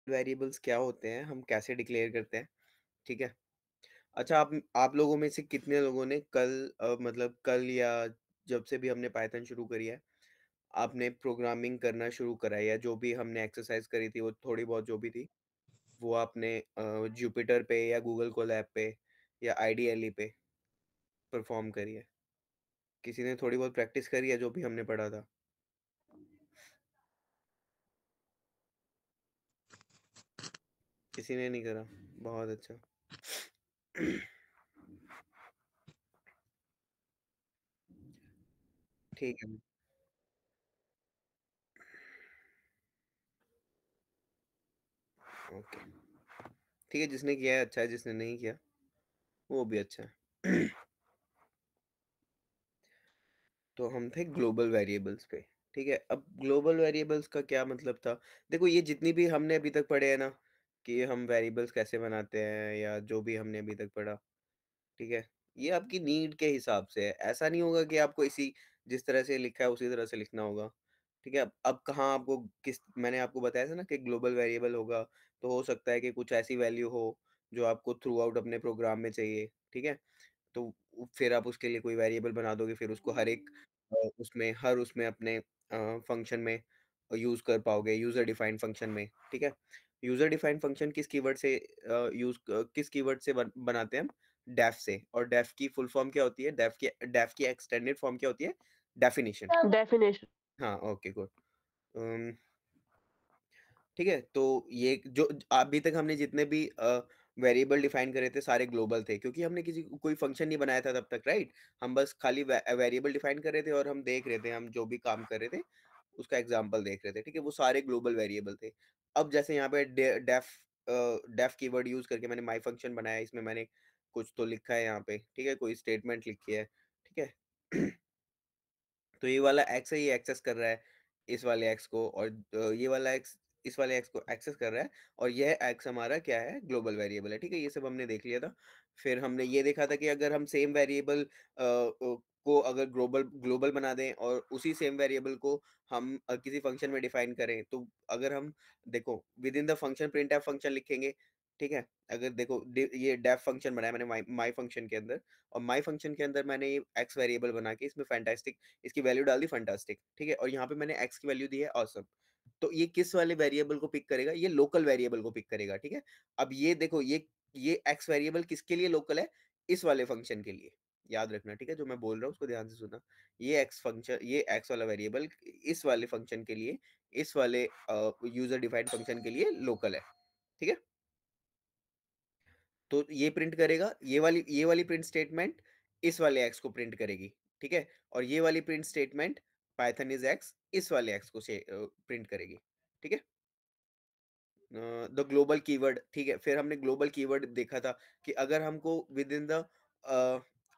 Variables क्या होते हैं, हम कैसे डिक्लेयर करते हैं, ठीक है? अच्छा, आप लोगों में से कितने लोगों ने मतलब कल या जब से भी हमने पाइथन शुरू करी है, आपने प्रोग्रामिंग करना शुरू करा है, या जो भी हमने एक्सरसाइज़ करी थी, वो थोड़ी बहुत जो भी थी, वो आपने जुपिटर पे या गूगल कोलैब पे या आईडीएलई पे परफ़ॉर्म करी है? किसी ने थोड़ी बहुत प्रैक्टिस करी है जो भी हमने पढ़ा था? किसी ने नहीं करा? बहुत अच्छा। ठीक है, ओके। ठीक है, जिसने किया है अच्छा है, जिसने नहीं किया, वो भी अच्छा है। तो हम थे ग्लोबल वेरिएबल्स पे, ठीक है? अब ग्लोबल वेरिएबल्स का क्या मतलब था? देखो, ये जितनी भी हमने अभी तक पढ़े हैं ना, कि हम वेरिएबल्स कैसे बनाते हैं या जो भी हमने अभी तक पढ़ा, ठीक है? ये आपकी नीड के हिसाब से है। ऐसा नहीं होगा कि आपको इसी जिस तरह से लिखा है उसी तरह से लिखना होगा, ठीक है? अब कहाँ आपको किस मैंने आपको बताया था ना कि ग्लोबल वेरिएबल होगा, तो हो सकता है कि कुछ ऐसी वैल्यू हो जो आपको थ्रू आउट अपने प्रोग्राम में चाहिए, ठीक है? तो फिर आप उसके लिए कोई वेरिएबल बना दोगे, फिर उसको हर उसमें अपने फंक्शन में यूज़ कर पाओगे, यूज़र डिफाइंड फंक्शन में, ठीक है? यूज़र डिफाइंड फंक्शन किस कीवर्ड से बनाते हैं हम? डेफ से, और डेफ की फुल फॉर्म क्या होती है? डेफ की एक्सटेंडेड फॉर्म क्या होती है? डेफिनिशन। डेफिनेशन। हाँ, ओके, गुड। अम ठीक है, तो ये जो अभी तक हमने जितने भी वेरिएबल डिफाइन करे थे, सारे ग्लोबल थे, क्योंकि हमने किसी को कोई फंक्शन नहीं बनाया था तब तक, राइट? हम बस खाली वेरिएबल डिफाइन कर रहे थे और हम देख रहे थे, हम जो भी काम कर रहे थे, उसका एग्जांपल देख रहे थे, ठीक है? वो सारे ग्लोबल वेरिएबल थे। अब जैसे यहाँ पे डेफ कीवर्ड यूज़ करके मैंने माय फंक्शन बनाया है, इसमें मैंने कुछ तो लिखा है यहाँ पे, ठीक है? कोई स्टेटमेंट लिखी है, ठीक है? तो ये वाला एक्स है, ये एक्सेस कर रहा है इस वाले एक्स को, और ये वाला एक्स इस वाले एक्स को एक्सेस कर रहा है, और यह एक्स हमारा क्या है? ग्लोबल वेरिएबल है, ठीक है? ये सब हमने देख लिया था। फिर हमने ये देखा था कि अगर हम सेम वेरिएबल को अगर ग्लोबल ग्लोबल बना दें और उसी सेम वेरिएबल को हम किसी फंक्शन में डिफाइन करें, तो अगर हम देखो with in the function printf function लिखेंगे, ठीक है? अगर देखो ये डेफ फंक्शन बनाया मैंने माय माय फंक्शन के अंदर, और माय फंक्शन के अंदर मैंने ये एक्स वेरिएबल बना के इसमें फैंटास्टिक इसकी वैल्यू डाल दी फैंटास्टिक, ठीक है? और यहाँ पे मैंने एक्स की वैल्यू दी है ऑसम। तो ये किस वाले वेरिएबल को पिक करेगा? ये लोकल वेरिएबल को पिक करेगा, ठीक है? अब ये देखो, ये एक्स वेरिएबल किसके लिए लोकल है? इस वाले फंक्शन के लिए। याद रखना, ठीक है? जो मैं बोल रहा हूँ उसको ध्यान से सुनना। ये एक्स वाला वेरिएबल इस वाले फंक्शन के लिए, इस वाले यूज़र डिफाइंड फंक्शन के लिए लोकल है, ठीक है? तो ये प्रिंट करेगा, ये वाली प्रिंट स्टेटमेंट इस वाले एक्स को प्रिंट करेगी, ठीक है? और ये वाली print statement Python is x इस वाले एक्स को प्रिंट करेगी, ठीक है? द ग्लोबल कीवर्ड, ठीक है? फिर हमने ग्लोबल कीवर्ड देखा था कि अगर हमको विद इन द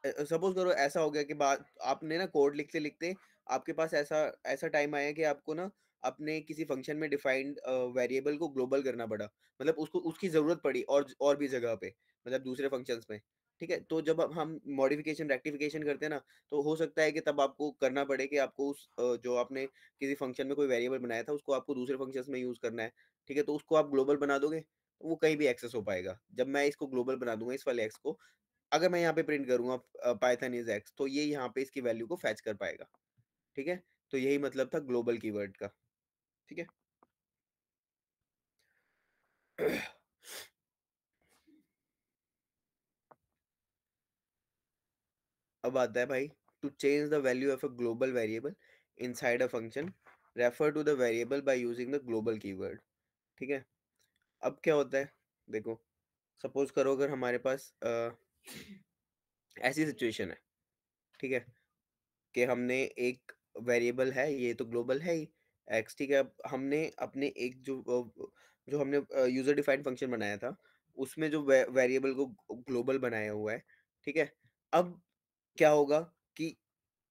सपोज़ करो ऐसा हो गया कि बात आपने ना कोड लिखते-लिखते आपके पास ऐसा ऐसा टाइम आया कि आपको ना अपने किसी फंक्शन में डिफाइंड वेरिएबल को ग्लोबल करना पड़ा। मतलब उसको उसकी ज़रूरत पड़ी और भी जगह पे, मतलब दूसरे फंक्शंस में, ठीक है? तो जब अब हम मॉडिफिकेशन, रेक्टिफिकेशन करते हैं ना, तो हो सकता है कि तब आपको करना पड़े कि आपको जो आपने किसी फंक्शन में कोई वेरिएबल बनाया था, उसको आपको दूसरे फंक्शंस में यूज़ करना है। ठीक है? तो उसको आप ग्लोबल बना दोगे, तो वो कहीं भी एक्सेस हो पाएगा। जब मैं इसको ग्लोबल बना दूँगा इस वाले एक्स को, अगर मैं यहाँ पे प्रिंट करूँगा पाइथन इज़ एक्स, तो ये यहाँ पे इसकी वैल्यू को फेच कर पाएगा। ठीक है? तो यही मतलब था ग्लोबल कीवर्ड का। ठीक है? अब आता है भाई, to change the value of a global variable inside a function, refer to the variable by using the global keyword. ठीक है? अब क्या होता है? देखो, सपोज़ करो अगर हमारे पास ऐसी सिचुएशन है, ठीक है? कि हमने एक वेरिएबल है, ये तो ग्लोबल है ही एक्स, ठीक है? अब हमने अपने एक जो हमने यूज़र डिफाइंड फंक्शन बनाया था, उसमें जो वेरिएबल को ग्लोबल बनाया हुआ है, ठीक है? अब क्या होगा कि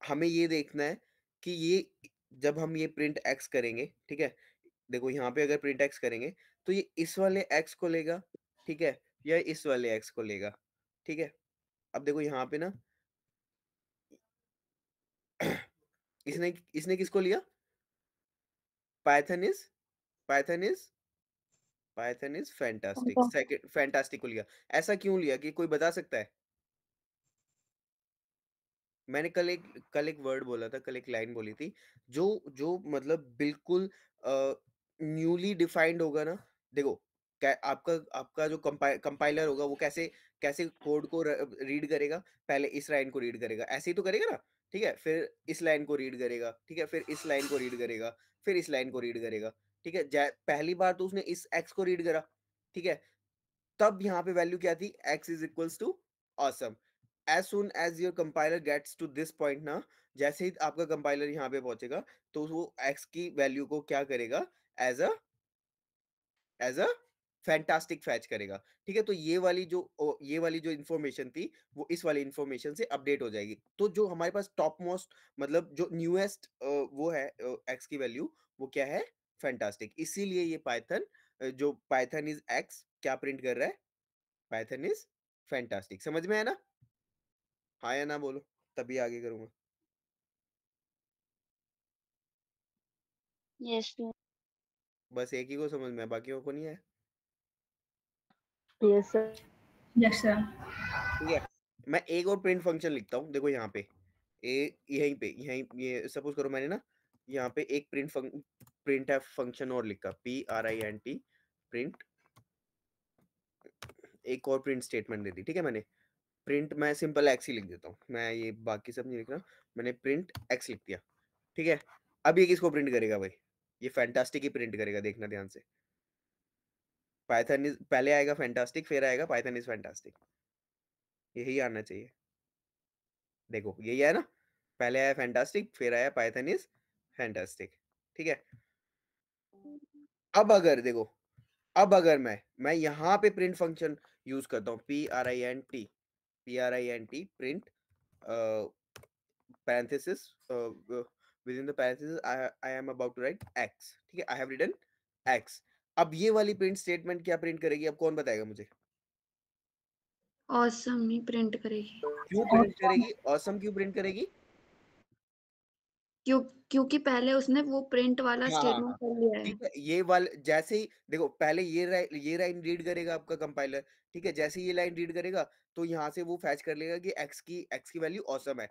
हमें ये देखना है कि ये जब हम ये प्रिंट एक्स करेंगे, ठीक है? देखो यहाँ पे अगर प्रिंट एक्स करेंगे, तो ये इस वाले एक्स को लेगा, ठीक है? या इस वाले एक्स को लेगा, ठीक है? अब देखो यहाँ पे ना इसने इसने किसको लिया? Python is Python is Python is fantastic. Fanta second fantastic को लिया। ऐसा क्यों लिया कि कोई बता सकता है? मैंने कल एक वर्ड बोला था, कल एक लाइन बोली थी, जो जो मतलब बिल्कुल अ, न्यूली डिफाइंड होगा ना, देखो, कै आपका आपका जो कंपाइलर होगा वो कैसे कैसे कोड को रीड करेगा, पहले इस लाइन को रीड करेगा, ऐसे ही तो करेगा ना, ठीक है? फिर इस लाइन को रीड करेगा, ठीक है? फिर इस लाइन को रीड करेगा, फिर इस लाइन को रीड करेगा, ठीक है? जै पहली बार तो उसने इस एक्स को रीड करा, ठीक है? तब यहाँ पे वैल्यू क्या थी? x is equals to awesome. As soon as your compiler gets to this point ना, जैसे ही आपका कंपाइलर यहाँ पे पहुँचेगा, तो वो x की वैल्यू को क्या करेगा? As a as a fantastic fetch करेगा, ठीक है? तो ये वाली जो इन्फॉर्मेशन थी, वो इस वाली इन्फॉर्मेशन से अपडेट हो जाएगी। तो जो हमारे पास टॉप मोस्ट मतलब जो न्यूएस्ट वो है x की वैल्यू, वो क्या है? फैंटास्टिक। इसीलिए ये पाइथन जो पाइथन इज़ x क्या प्रिंट कर रहा है? Python is fantastic. समझ में आया ना? हाँ या ना बोलो, तभी आगे करूँगा। Yes sir. बस एक ही को समझ में आया, बाकियों को नहीं आया? Yes sir. Yes, sir. ठीक है? मैं एक और प्रिंट फंक्शन लिखता हूँ, देखो यहाँ पे। यहीं पे, यहीं ये सपोज़ करो मैंने ना, यहाँ पे एक प्रिंटफ फंक्शन और लिखा, P-R-I-N-T प्रिंट, एक और प्रिंट स्टेटमेंट दे दी, ठीक है मैंने? प्रिंट मैं सिंपल एक्स ही लिख देता हूँ। मैं ये बाकी सब नहीं लिख रहा, मैंने प्रिंट एक्स लिख दिया, ठीक है? अब ये किसको प्रिंट करेगा भाई? ये फैंटास्टिक ही प्रिंट करेगा, देखना ध्यान से। पाइथन इज़ पहले आएगा फैंटास्टिक, फिर आएगा पाइथन इज़ फैंटास्टिक। यही आना चाहिए। देखो, यही है ना? पहले आया फैंटास्टिक, फिर आया पाइथन इज़ फैंटास्टिक, ठीक है? अब अगर देखो, अब अगर मैं यहाँ पे प्रिंट फंक्शन यूज़ करता हूँ, P-R-I-N-T print parenthesis within the parenthesis I am about to write x, ठीक है? I have written x। अब ये वाली प्रिंट स्टेटमेंट क्या प्रिंट करेगी? अब कौन बताएगा मुझे? ऑसम ही प्रिंट करेगी। क्यों प्रिंट Awesome. करेगी? ऑसम क्यों प्रिंट करेगी? क्यों क्योंकि पहले उसने वो प्रिंट वाला हाँ, हाँ, स्टेटमेंट हाँ। कर लिया है। ठीक है, ये वाले जैसे ही देखो, पहले ये लाइन रीड करेगा आपका कंपाइलर, ठीक है? जैसे ही ये लाइन रीड करेगा, तो यहाँ से वो फेच कर लेगा कि x की वैल्यू ऑसम है।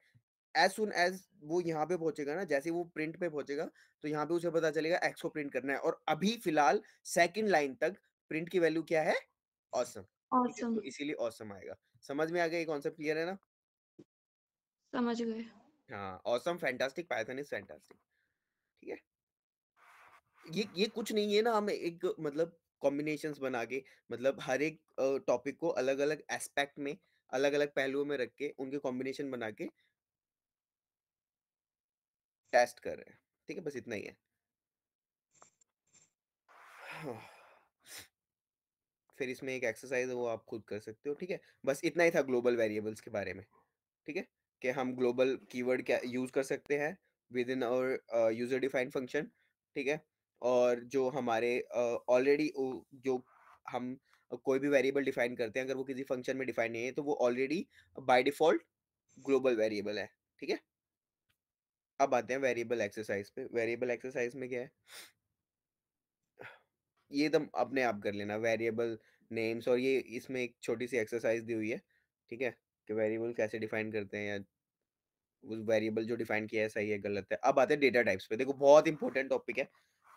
एज़ सून एज़ वो यहाँ पे पहुँचेगा ना, जैसे ही वो प्रिंट पे पहुँचेगा, तो यहाँ पे उसे पता चलेगा x को प्रिंट करना है, और अभी फिलहाल सेकंड लाइन तक प्रिंट की वैल्यू क्या है? ऑसम, ठीक है? ऑसम। तो इसीलिए ऑसम आएगा। समझ में आ गया, ये कॉन्सेप्ट क्लियर है ना? समझ गए। हाँ, awesome, fantastic, Python is fantastic, ठीक है? ये कुछ नहीं है ना, हम एक मतलब कॉम्बिनेशंस बना के, मतलब हर एक टॉपिक को अलग-अलग एस्पेक्ट में, अलग-अलग पहलुओं में रख के, उनके कॉम्बिनेशन बना के टेस्ट कर रहे हैं, ठीक है? बस इतना ही है। हाँ, फिर इसमें एक एक्सरसाइज़ है, वो आप खुद कर सकते हो, ठीक है? बस इतना ही था ग्लोबल वेरिएबल्स के बारे में, ठीक है? कि हम ग्लोबल कीवर्ड क्या यूज़ कर सकते हैं within our user defined function, ठीक है? और जो हमारे ऑलरेडी जो हम कोई भी वेरिएबल डिफाइन करते हैं, अगर वो किसी फंक्शन में डिफाइन नहीं है, तो वो already by default global variable है, ठीक है? अब आते हैं वेरिएबल एक्सरसाइज़ पे। वेरिएबल एक्सरसाइज़ में क्या है? ये एकदम अपने आप कर लेना, वेरिएबल नेम्स, और ये इसमें एक छोटी-सी एक्सरसाइज़ दी हुई है, ठीक है? कि वेरिएबल कैसे डिफाइन करते हैं, या उस वेरिएबल जो डिफाइन किया है सही है, गलत है। अब आते हैं डेटा टाइप्स पे। देखो, बहुत इंपॉर्टेंट टॉपिक है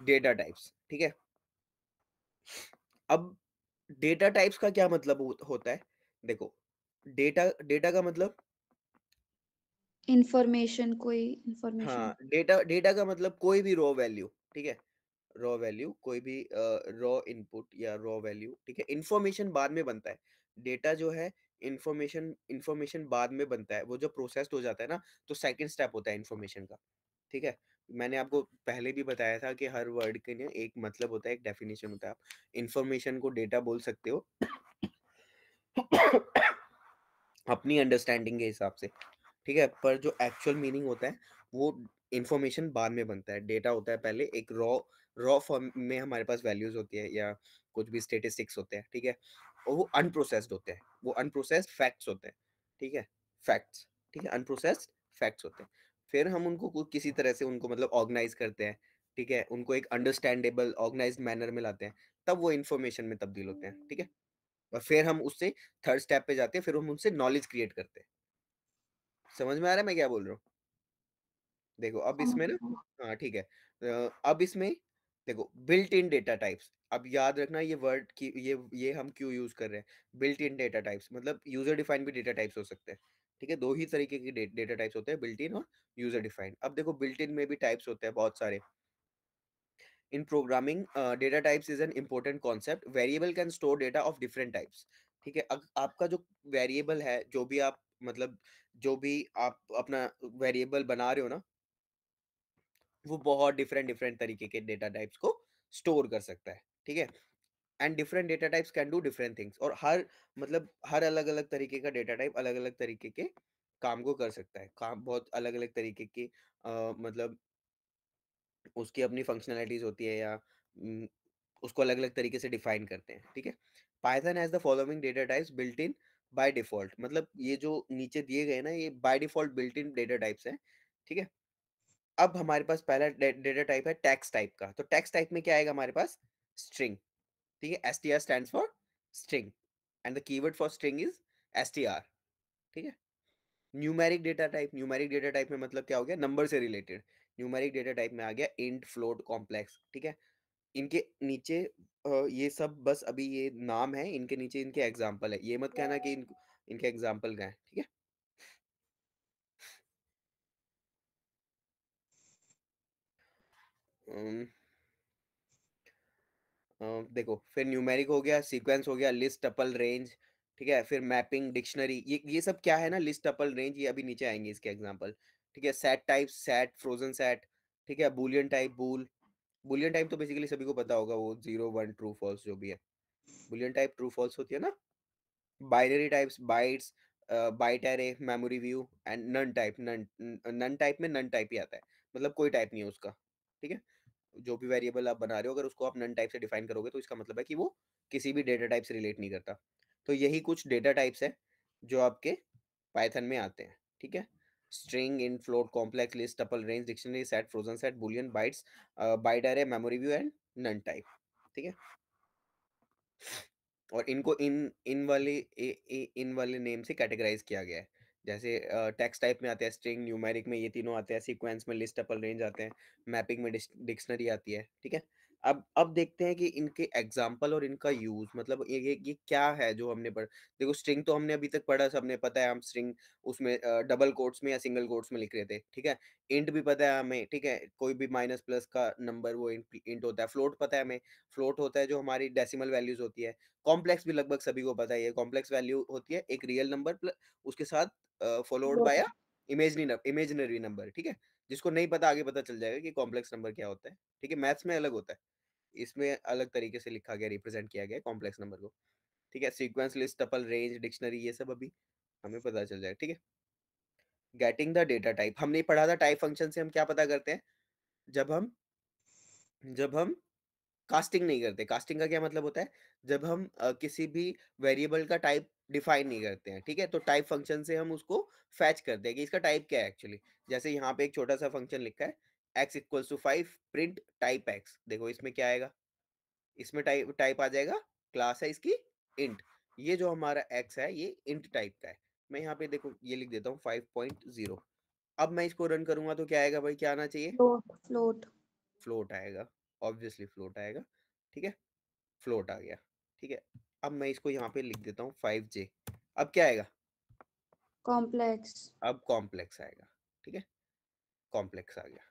डेटा टाइप्स, ठीक है? अब डेटा टाइप्स का क्या मतलब होता है? देखो, डेटा डेटा का मतलब, इंफॉर्मेशन कोई इंफॉर्मेशन। हाँ, डेटा डेटा का मतलब कोई भी रॉ वैल्यू, ठीक है? रॉ वैल्यू, कोई भी रॉ इनपुट या रॉ वैल्यू, ठीक है? इन्फॉर्मेशन बाद में बनता है। डेटा जो है, इन्फॉर्मेशन इन्फॉर्मेशन बाद में बनता है। वो जब प्रोसेस्ड हो जाता है ना, तो सेकंड स्टेप होता है इन्फॉर्मेशन का, ठीक है? मैंने आपको पहले भी बताया था कि हर वर्ड के लिए एक मतलब होता है, एक डेफिनिशन होता है। आप इन्फॉर्मेशन को डेटा बोल सकते हो अपनी अंडरस्टैंडिंग के हिसाब से, ठीक है? पर जो एक्चुअल मीनिंग होता है, वो इन्फॉर्मेशन बाद में बनता है। डेटा होता है पहले एक रॉ रॉ फॉर्म में, हमारे पास वैल्यूज़ होती है या कुछ भी स्टैटिस्टिक्स होते हैं, ठीक है? और वो अनप्रोसेस्ड होते हैं, वो अनप्रोसेस्ड फैक्ट्स होते हैं, ठीक है? फैक्ट्स, ठीक है? अनप्रोसेस्ड फैक्ट्स होते हैं। फिर हम उनको किसी तरह से उनको मतलब ऑर्गनाइज़ करते हैं, ठीक है? उनको एक अंडरस्टैंडेबल ऑर्गनाइज़्ड मैनर में लाते हैं। तब वो इन्फॉर्मेशन में तब्दील होते हैं, ठीक है? और फिर हम उससे थर्ड स्टेप पे जाते हैं, फिर हम उनसे नॉलेज क्रिएट करते हैं। समझ में आ रहा है मैं क्या बोल रहा हूँ? देखो अब समझ इसमें ना गए। हाँ, ठीक है। अब इसमें देखो बिल्ट इन डेटा टाइप्स, अब याद रखना ये वर्ड कि ये हम क्यों यूज़ कर रहे हैं। बिल्ट इन डेटा टाइप्स मतलब यूज़र डिफाइंड भी डेटा टाइप्स हो सकते हैं, ठीक है? 2 ही तरीके के डेटा टाइप्स होते हैं, बिल्ट इन और यूज़र डिफाइंड। अब देखो बिल्ट इन में भी टाइप्स होते हैं बहुत सारे। इन programming data types is an important concept, variable can store data of different types, ठीक है? आपका जो वेरिएबल है, जो भी आप मतलब जो भी आप अपना वेरिएबल बना रहे हो ना, वो बहुत डिफरेंट डिफरेंट तरीके के डेटा टाइप्स को स्टोर कर सकता है, ठीक है? And different data types can do different things, और हर मतलब हर अलग अलग तरीके का डेटा टाइप अलग अलग तरीके के काम को कर सकता है, काम बहुत अलग अलग तरीके की मतलब उसकी अपनी फंक्शनैलिटीज होती है या उम, उसको अलग अलग तरीके से डिफाइन करते हैं, ठीक है? Python has the following data types built in by default, मतलब ये जो नीचे दिए गए ना, ये by default built in data types हैं, ठीक है? अब हमारे पास पहला डेटा टाइप है टेक्स्ट टाइप का। तो टेक्स्ट टाइप में क्या आएगा हमारे पास? स्ट्रिंग, ठीक है? STR stands for string and the keyword for string is STR, ठीक है? न्यूमेरिक डेटा टाइप में मतलब क्या हो गया? नंबर से रिलेटेड। न्यूमेरिक डेटा टाइप में आ गया इंट, फ्लोट, कॉम्प्लेक्स, ठीक है? इनके नीचे ये सब बस अभी ये नाम है, इनके नीचे इनके एग्जाम्पल है, ये मत कहना कि इनके एग्जाम्पल क्या है, ठीक है? अम, देखो फिर न्यूमेरिक हो गया, सीक्वेंस हो गया, लिस्ट, टपल, रेंज, ठीक है? फिर मैपिंग, डिक्शनरी, ये सब क्या है ना, लिस्ट, टपल, रेंज, ये अभी नीचे आएंगे इसके एग्जांपल, ठीक है? Set type, set, frozen set, ठीक है? बूलियन टाइप, बूलियन टाइप तो बेसिकली सभी को पता होगा, वो 0 1 ट्रू फॉल्स जो भी है। बूलियन टाइप ट्रू फॉल्स होती है ना? Binary types, bytes, byte array, memory view and none type, none type में नन टाइप ही आता है, मतलब कोई टाइप नहीं है उसका, ठीक है? जो भी वेरिएबल आप बना रहे हो, अगर उसको आप नन टाइप से डिफाइन करोगे तो इसका मतलब है कि वो किसी भी डेटा टाइप से रिलेट नहीं करता। तो यही कुछ डेटा टाइप्स है जो आपके पाइथन में आते हैं, ठीक है? String, int, float, complex, list, tuple, range, dictionary, set, frozen set, boolean, bytes, byte array, memory view and none type, ठीक है? और इनको इन वाले नेम से कैटेगराइज किया गया है। जैसे टेक्स्ट टाइप में आते हैं स्ट्रिंग, न्यूमेरिक में ये तीनों आते हैं, सीक्वेंस में लिस्ट, टपल, रेंज आते हैं, मैपिंग में डिक्शनरी आती है, ठीक है? अब देखते हैं कि इनके एग्जाम्पल और इनका यूज, मतलब ये क्या है जो हमने पढ़। देखो स्ट्रिंग तो हमने अभी तक पढ़ा, सबने पता है, हम स्ट्रिंग उसमें डबल कोट्स में या सिंगल कोट्स में लिख रहे थे, ठीक है? इंट भी पता है हमें, ठीक है? कोई भी माइनस प्लस का नंबर वो इंट होता है। फ्लोट पता है हमें, फ्लोट होता है जो हमारी डेसिमल वैल्यूज होती है। कॉम्प्लेक्स भी लगभग सभी को पता ही है, कॉम्प्लेक्स वैल्यू होती है एक रियल नंबर प्लस उसके साथ followed by a imaginary number, ठीक है? जिसको नहीं पता आगे पता चल जाएगा कि कॉम्प्लेक्स नंबर क्या होता है, ठीक है? मैथ्स में अलग होता है, इसमें अलग तरीके से लिखा गया, रिप्रेजेंट किया गया है कॉम्प्लेक्स नंबर को, ठीक है? Sequence, list, tuple, range, dictionary, ये सब अभी हमें पता चल जाएगा, ठीक है? गेटिंग द डेटा टाइप हमने पढ़ा था, टाइप फंक्शन से हम क्या पता करते हैं? जब हम जब हम कास्टिंग नहीं करते। कास्टिंग का क्या मतलब होता है? जब हम किसी भी वेरिएबल का टाइप डिफाइन नहीं करते हैं, ठीक है? तो टाइप फंक्शन से हम उसको फेच करते हैं कि इसका टाइप क्या है एक्चुअली। जैसे यहाँ पे एक छोटा-सा फंक्शन लिखा है, x equals to 5 print type x। देखो इसमें क्या आएगा? इसमें टाइप टाइप आ जाएगा, क्लास है इसकी इंट। ये जो हमारा x है ये इंट टाइप का है। मैं यहाँ पे देखो ये लिख देता हूँ 5.0। अब मैं इसको रन करूँगा तो क्या आएगा भाई? क्या आना चाहिए? फ्लोट फ्लोट फ्लोट आएगा, ऑब्वियसली फ्लोट आएगा, ठीक है? फ्लोट आ गया, ठीक है? अब मैं इसको यहाँ पे लिख देता हूँ 5J। अब क्या आएगा? कॉम्प्लेक्स अब कॉम्प्लेक्स आएगा, ठीक है? कॉम्प्लेक्स आ गया।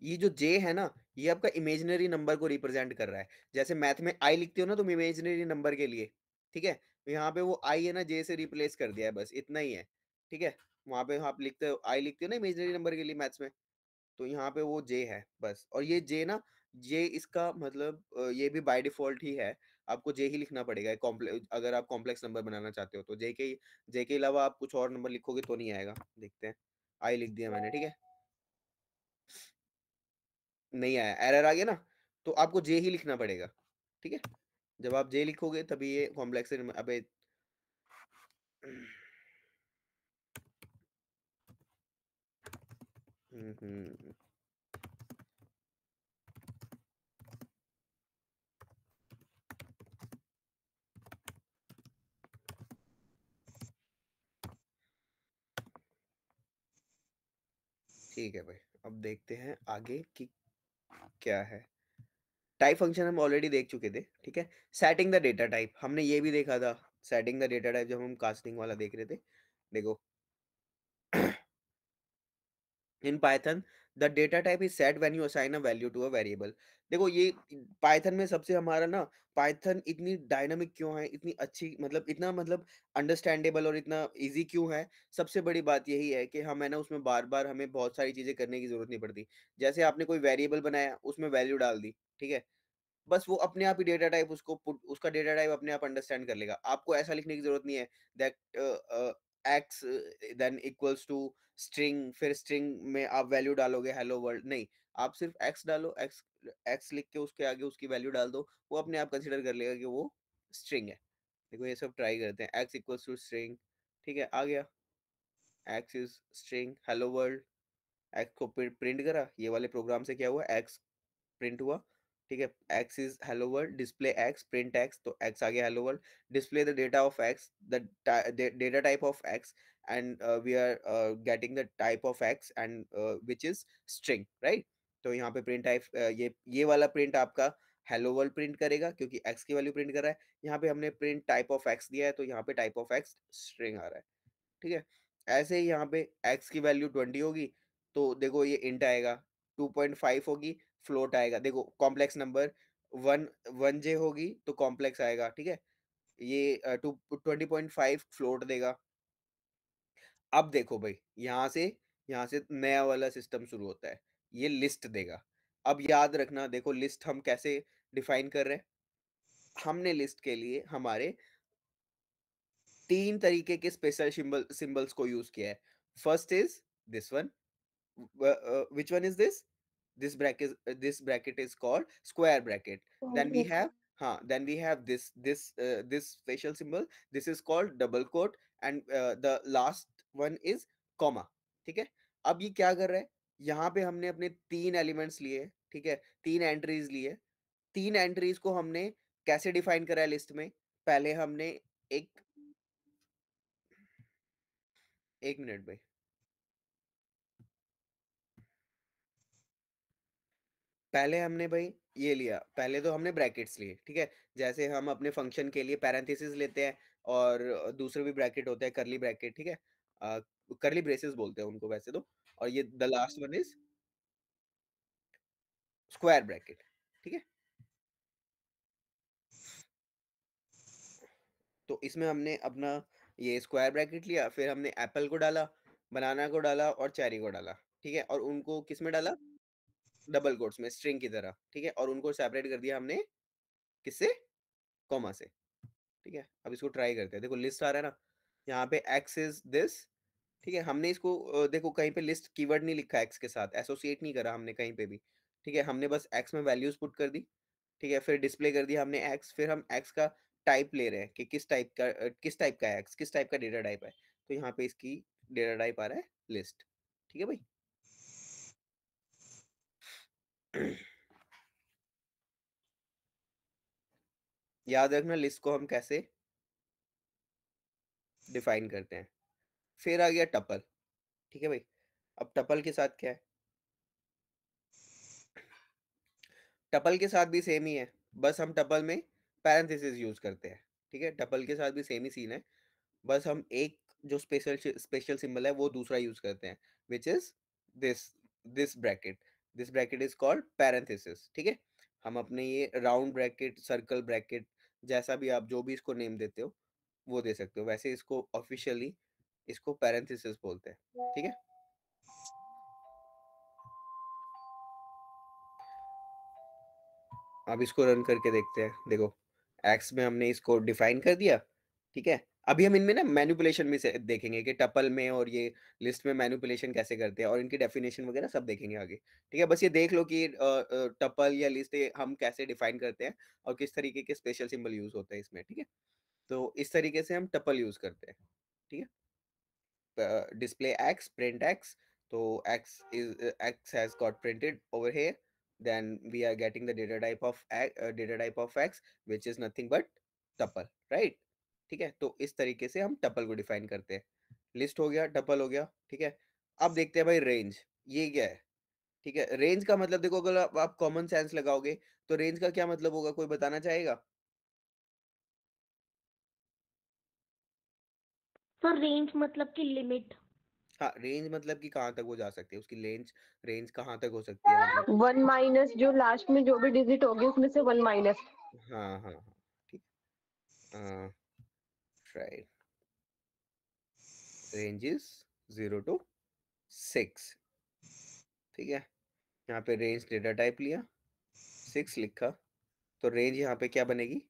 ये जो J है ना, ये आपका इमेजिनरी नंबर को रिप्रेजेंट कर रहा है। जैसे मैथ में I लिखते हो ना तुम इमेजिनरी नंबर के लिए, ठीक है? तो यहाँ पे वो I है ना J से रिप्लेस कर दिया है, बस इतना ही है, ठीक है? वहाँ पे आप लिखते हो I लिखते हो ना इमेजिनरी नंबर के लिए मैथ्स में, तो यहाँ पे वो जे है बस। और ये जे ना, जे इसका मतलब ये भी बाय डिफ़ॉल्ट ही है, आपको जे ही लिखना पड़ेगा अगर आप कॉम्प्लेक्स नंबर बनाना चाहते हो तो जे के अलावा आप कुछ और नंबर लिखोगे तो नहीं आएगा। देखते हैं, आई लिख दिया मैंने, ठीक है? नहीं आया, एरर आ गया ना, तो आपको जे ही लिखना पड़ेगा, ठीक है? जब आप जे लिखोगे तभी ये कॉम्प्लेक्स अबे हुँ, हुँ। ठीक है भाई, अब देखते हैं आगे कि क्या है। टाइप फंक्शन हम ऑलरेडी देख चुके थे, ठीक है? सेटिंग द डेटा टाइप हमने ये भी देखा था, सेटिंग द डेटा टाइप जब हम कास्टिंग वाला देख रहे थे। देखो in Python the data type is set when you assign a value to a variable. देखो ये पाइथन में सबसे हमारा ना, पाइथन इतनी डायनामिक क्यों है, इतनी अच्छी मतलब इतना मतलब अंडरस्टैंडेबल और इतना इजी क्यों है, सबसे बड़ी बात यही है कि हम है ना उसमें बार बार हमें बहुत सारी चीजें करने की जरूरत नहीं पड़ती। जैसे आपने कोई वेरिएबल बनाया, उसमें वैल्यू डाल दी, ठीक है? बस वो अपने आप ही डेटा टाइप उसको पुट उसका डेटा टाइप अपने आप अंडरस्टैंड कर लेगा। आपको ऐसा लिखने की ज़रूरत नहीं है that x then equals to string, फिर स्ट्रिंग में आप वैल्यू डालोगे हेलो वर्ल्ड, नहीं। आप सिर्फ एक्स डालो, एक्स एक्स लिख के उसके आगे उसकी वैल्यू डाल दो, वो अपने आप कंसीडर कर लेगा कि वो स्ट्रिंग है। देखो ये सब ट्राई करते हैं, एक्स इक्वल्स टू स्ट्रिंग, ठीक है? आ गया x is string hello world, x को प्रिंट करा, ये वाले प्रोग्राम से क्या हुआ, एक्स प्रिंट हुआ, ठीक है? X is hello world, display x, print x, तो एक्स आ गया hello world. Display the data of x, the data type of x, and we are getting the type of x and which is string, right? तो यहाँ पे print type ये वाला print आपका hello world print करेगा क्योंकि x की value print कर रहा है। यहाँ पे हमने प्रिंट टाइप ऑफ एक्स दिया है, तो यहाँ पे टाइप ऑफ एक्स स्ट्रिंग आ रहा है, ठीक है? ऐसे ही यहाँ पे x की वैल्यू 20 होगी, तो देखो ये इंट आएगा, 2.5 होगी, फ्लोट आएगा। देखो कॉम्प्लेक्स नंबर 1 1j होगी तो कॉम्प्लेक्स आएगा, ठीक है? ये 20.5 फ्लोट देगा। अब देखो भाई, यहाँ से नया वाला सिस्टम शुरू होता है, ये लिस्ट देगा। अब याद रखना, देखो लिस्ट हम कैसे डिफाइन कर रहे हैं? हमने लिस्ट के लिए हमारे 3 तरीके के स्पेशल सिंबल्स को यूज़ किया है। First is this one, which one is this? This bracket is called square bracket. Then we complex. have then we have this special symbol. This is called double quote, and the last one is comma. ठीक है? अब ये क्या कर रहा है? यहाँ पे हमने अपने 3 एलिमेंट्स लिए, ठीक है? 3 एंट्रीज लिए। 3 एंट्रीज को हमने कैसे डिफाइन करा है लिस्ट में? पहले हमने एक 1 मिनट भाई। पहले हमने भाई ये लिया, पहले तो हमने ब्रैकेट्स लिए, ठीक है? जैसे हम अपने फंक्शन के लिए पैरेंथेसिस लेते हैं, और दूसरे भी ब्रैकेट होते हैं, कर्ली ब्रैकेट, ठीक है? कर्ली ब्रेसेस बोलते हैं उनको वैसे तो। और ये the last one is square bracket, ठीक है? तो इसमें हमने अपना ये स्क्वायर ब्रैकेट लिया, फिर हमने एप्पल को डाला, बनाना को डाला और चेरी को डाला, ठीक है? और उनको किस में डाला? डबल कोट्स में, स्ट्रिंग की तरह, ठीक है? और उनको सेपरेट कर दिया हमने किससे? कॉमा से। ठीक है? अब इसको ट्राई करते हैं। देखो लिस्ट आ रहा है ना? यहाँ पे एक्स इज़ दिस, ठीक है? हमने इसको देखो कहीं पे लिस्ट कीवर्ड नहीं लिखा है एक्स के साथ, एसोसिएट नहीं करा हमने कहीं पे भी, ठीक है? हमने बस एक्स में वैल्यूज़ पुट कर दी, ठीक है? फिर डिस्प्ले कर दिया हमने एक्स, फिर हम एक्स का टाइप ले रहे हैं कि किस टाइप का है एक्स, किस टाइप का डेटा टाइप है। तो यहाँ पे इसकी डेटा टाइप आ रहा है लिस्ट, ठीक है भाई? याद रखना लिस्ट को हम कैसे डिफाइन करते हैं। फिर आ गया टपल, ठीक है भाई? अब टपल के साथ क्या है? टपल के साथ भी सेम ही है, बस हम टपल में पैरेंथेसिस यूज़ करते हैं, ठीक है? टपल के साथ भी सेम ही सीन है, बस हम एक जो स्पेशल सिंबल है वो दूसरा यूज़ करते हैं, which is this this bracket. This bracket is called parenthesis, ठीक है? हम अपने ये राउंड ब्रैकेट, सर्कल ब्रैकेट, जैसा भी आप जो भी इसको नेम देते हो, वो दे सकते हो। वैसे इसको ऑफ़िशियली इसको पैरेंथेसिस बोलते हैं, ठीक है? अब इसको रन करके देखते हैं। देखो, एक्स में हमने इसको डिफाइन कर दिया, ठीक है? अभी हम इनमें ना मैनिपुलेशन भी से देखेंगे कि टपल में और ये लिस्ट में मैनिपुलेशन कैसे करते हैं, और इनकी डेफिनेशन वगैरह सब देखेंगे आगे, ठीक है? बस ये देख लो कि टपल या लिस्ट हम कैसे डिफाइन करते हैं और किस तरीके के स्पेशल सिंबल यूज़ होते हैं इसमें, ठीक है? तो इस तरीके से हम टपल यूज़ करते हैं, ठीक है? display x, print x. So x has got printed over here. Then we are getting the data type of x, which is nothing but tuple, right? ठीक है? तो इस तरीके से हम टपल को डिफाइन करते हैं। लिस्ट हो गया, टपल हो गया, ठीक है? अब देखते हैं भाई रेंज। ये क्या है? ठीक है, रेंज का मतलब देखो अगर आप कॉमन सेंस लगाओगे, तो रेंज का क्या मतलब होगा, कोई बताना चाहेगा? सर रेंज मतलब कि लिमिट। हाँ, रेंज मतलब कि कहाँ तक वो जा सकती है, उसकी रेंज रेंज कहाँ तक हो सकती है मतलब 1 माइनस जो लास्ट में जो भी डिजिट होगी उसमें से 1 माइनस। हाँ, हाँ, हाँ, ठीक है। ट्राई रेंज इज़ 0 टू 6 ठीक है? यहाँ पे रेंज डेटा टाइप लिया, 6 लिखा, तो रेंज यहाँ पे क्या बनेगी?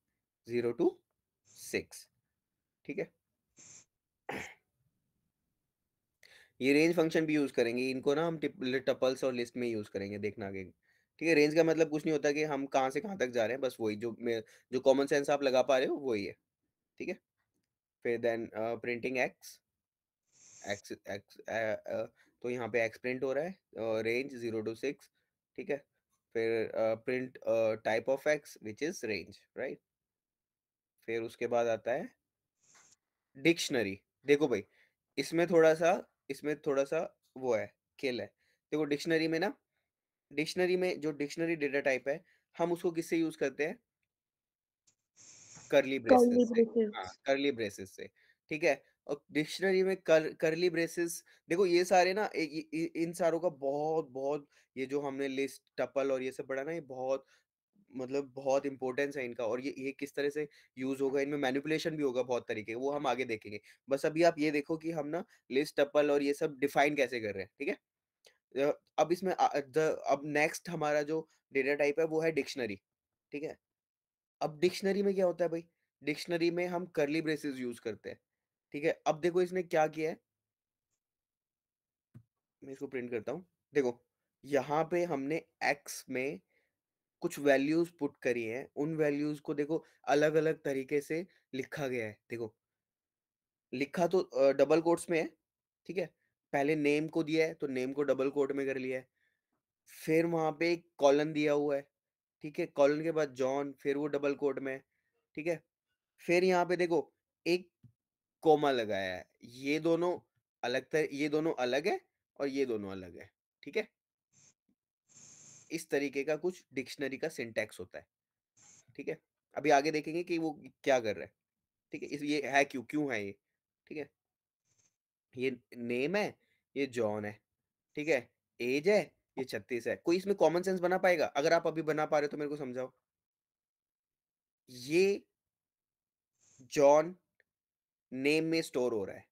0 टू 6 ठीक है? ये रेंज फंक्शन भी यूज़ करेंगे, इनको ना हम टपल्स और लिस्ट में यूज़ करेंगे, देखना आगे। ठीक है? रेंज का मतलब कुछ नहीं होता कि हम कहाँ से कहाँ तक जा रहे हैं, बस वही जो कॉमन सेंस आप लगा पा रहे हो, वही है। ठीक है? फिर then printing x, x x तो यहाँ पे एक्स प्रिंट हो रहा है, रेंज 0 टू 6 ठीक है? फिर print type of x which is range, right? फिर उसके बाद आता है डिक्शनरी। देखो भाई, इसमें थोड़ा-सा वो है, खेल है। देखो डिक्शनरी में जो डिक्शनरी डेटा टाइप है, हम उसको किससे यूज़ करते हैं? कर्ली कर्ली ब्रेसेस से। हाँ, ब्रेसेस। कर्ली ब्रेसेस से, ठीक है? और डिक्शनरी में कर्ली ब्रेसेस देखो ये सारे ना ए इ इ इन सारों का बहुत-बहुत ये जो हमने लिस्ट, टपल और ये सब पढ़ा ना, ये बहुत मतलब बहुत इम्पोर्टेंस है इनका और ये किस तरह से यूज़ होगा, इनमें मैनिपुलेशन भी होगा बहुत तरीके का, वो हम आगे देखेंगे। बस अभी आप ये देखो कि हम ना लिस्ट, टपल और ये सब डिफाइन कैसे कर रहे हैं, ठीक है? अब इसमें अब नेक्स्ट हमारा जो डेटा टाइप है वो है डिक्शनरी, ठीक है? अब डिक्शनरी में क्या होता है भाई? डिक्शनरी में हम कर्ली ब्रेसेस यूज़ करते हैं, ठीक है? अब देखो इसने क्या किया है, मैं इसको प्रिंट करता हूँ। देखो, यहाँ पे हमने एक्स में कुछ वैल्यूज़ पुट करी हैं, उन वैल्यूज़ को देखो अलग-अलग तरीके से लिखा गया है। देखो, लिखा तो डबल कोट्स में है, ठीक है? पहले नेम को दिया है, तो नेम को डबल कोट में कर लिया है। फिर वहाँ पे एक कॉलन दिया हुआ है, ठीक है? कॉलन के बाद जॉन, फिर वो डबल कोट में है, ठीक है? फिर यहाँ पे देखो एक कॉमा लगाया है। ये दोनों अलग है और ये दोनों अलग है, ठीक है? इस तरीके का कुछ डिक्शनरी का सिंटैक्स होता है, ठीक है? अभी आगे देखेंगे कि वो क्या कर रहा है, ठीक है? ये है क्यों है ये, ठीक है? ये नेम है, ये जॉन है, ठीक है? ऐज है, ये 36 है। कोई इसमें कॉमन सेंस बना पाएगा? अगर आप अभी बना पा रहे हो तो मेरे को समझाओ। ये जॉन नेम में स्टोर हो रहा है।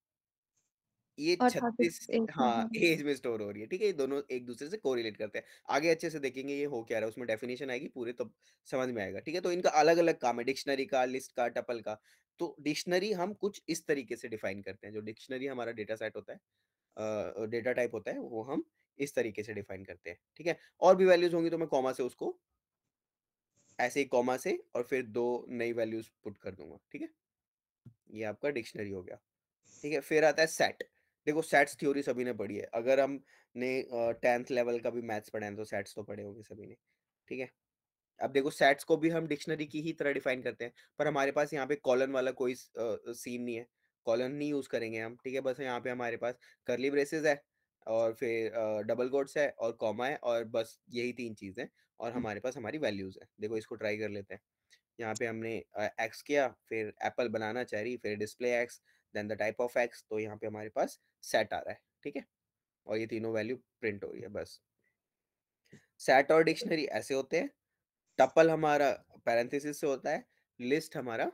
ये और 36 36 एक में हाँ, है। ऐज में स्टोर हो रही है, ठीक है? ये दोनों एक-दूसरे से कोरिलेट करते हैं। आगे अच्छे से देखेंगे ये हो क्या रहा है, उसमें डेफिनिशन आएगी पूरी तब समझ में आएगा, ठीक है? तो इनका अलग-अलग काम है, डिक्शनरी का, लिस्ट का, टपल का। तो डिक्शनरी हम कुछ इस तरीके से डिफाइन करते हैं, जो डिक्शनरी हमारा डेटा सेट होता है डेटा टाइप होता है, वो हम इस तरीके से डिफाइन करते हैं, ठीक है? और भी वैल्यूज़ होंगी तो मैं कॉमा से उसको ऐसे ही कॉमा से और फिर 2 नई वैल्यूज़ पुट कर दूँगा, ठीक है? ये आपका डिक्शनरी हो गया। ठीक है, फिर आता है सेट। देखो सेट्स थ्योरी सभी ने पढ़ी है। अगर हमने 10th लेवल का भी मैथ्स पढ़ा है तो सेट्स तो पढ़े होंगे सभी ने, ठीक है? अब देखो सेट्स को भी हम डिक्शनरी की ही तरह डिफाइन करते हैं, पर हमारे पास यहाँ पे कॉलन वाला कोई सीन नहीं है। कॉलन नहीं यूज़ करेंगे हम, ठीक है? बस यहाँ पे हमारे पास कर्ली ब्रेसेस है और फिर डबल कोट्स है और कॉमा है और बस यही 3 चीज़ हैं और हमारे पास हमारी वैल्यूज़ हैं। देखो इसको ट्राई कर लेते हैं। यहाँ पे हमने एक्स किया, फिर एप्पल बनाना चेरी, फिर display x, then the type of x, तो यहाँ पे हमारे पास सेट आ रहा है, ठीक है? और ये तीनों वैल्यू प्रिंट हो रही है बस। सेट और डिक्शनरी ऐसे होते हैं, टपल हमारा पैरेंथेसिस से होता है, लिस्ट हमारा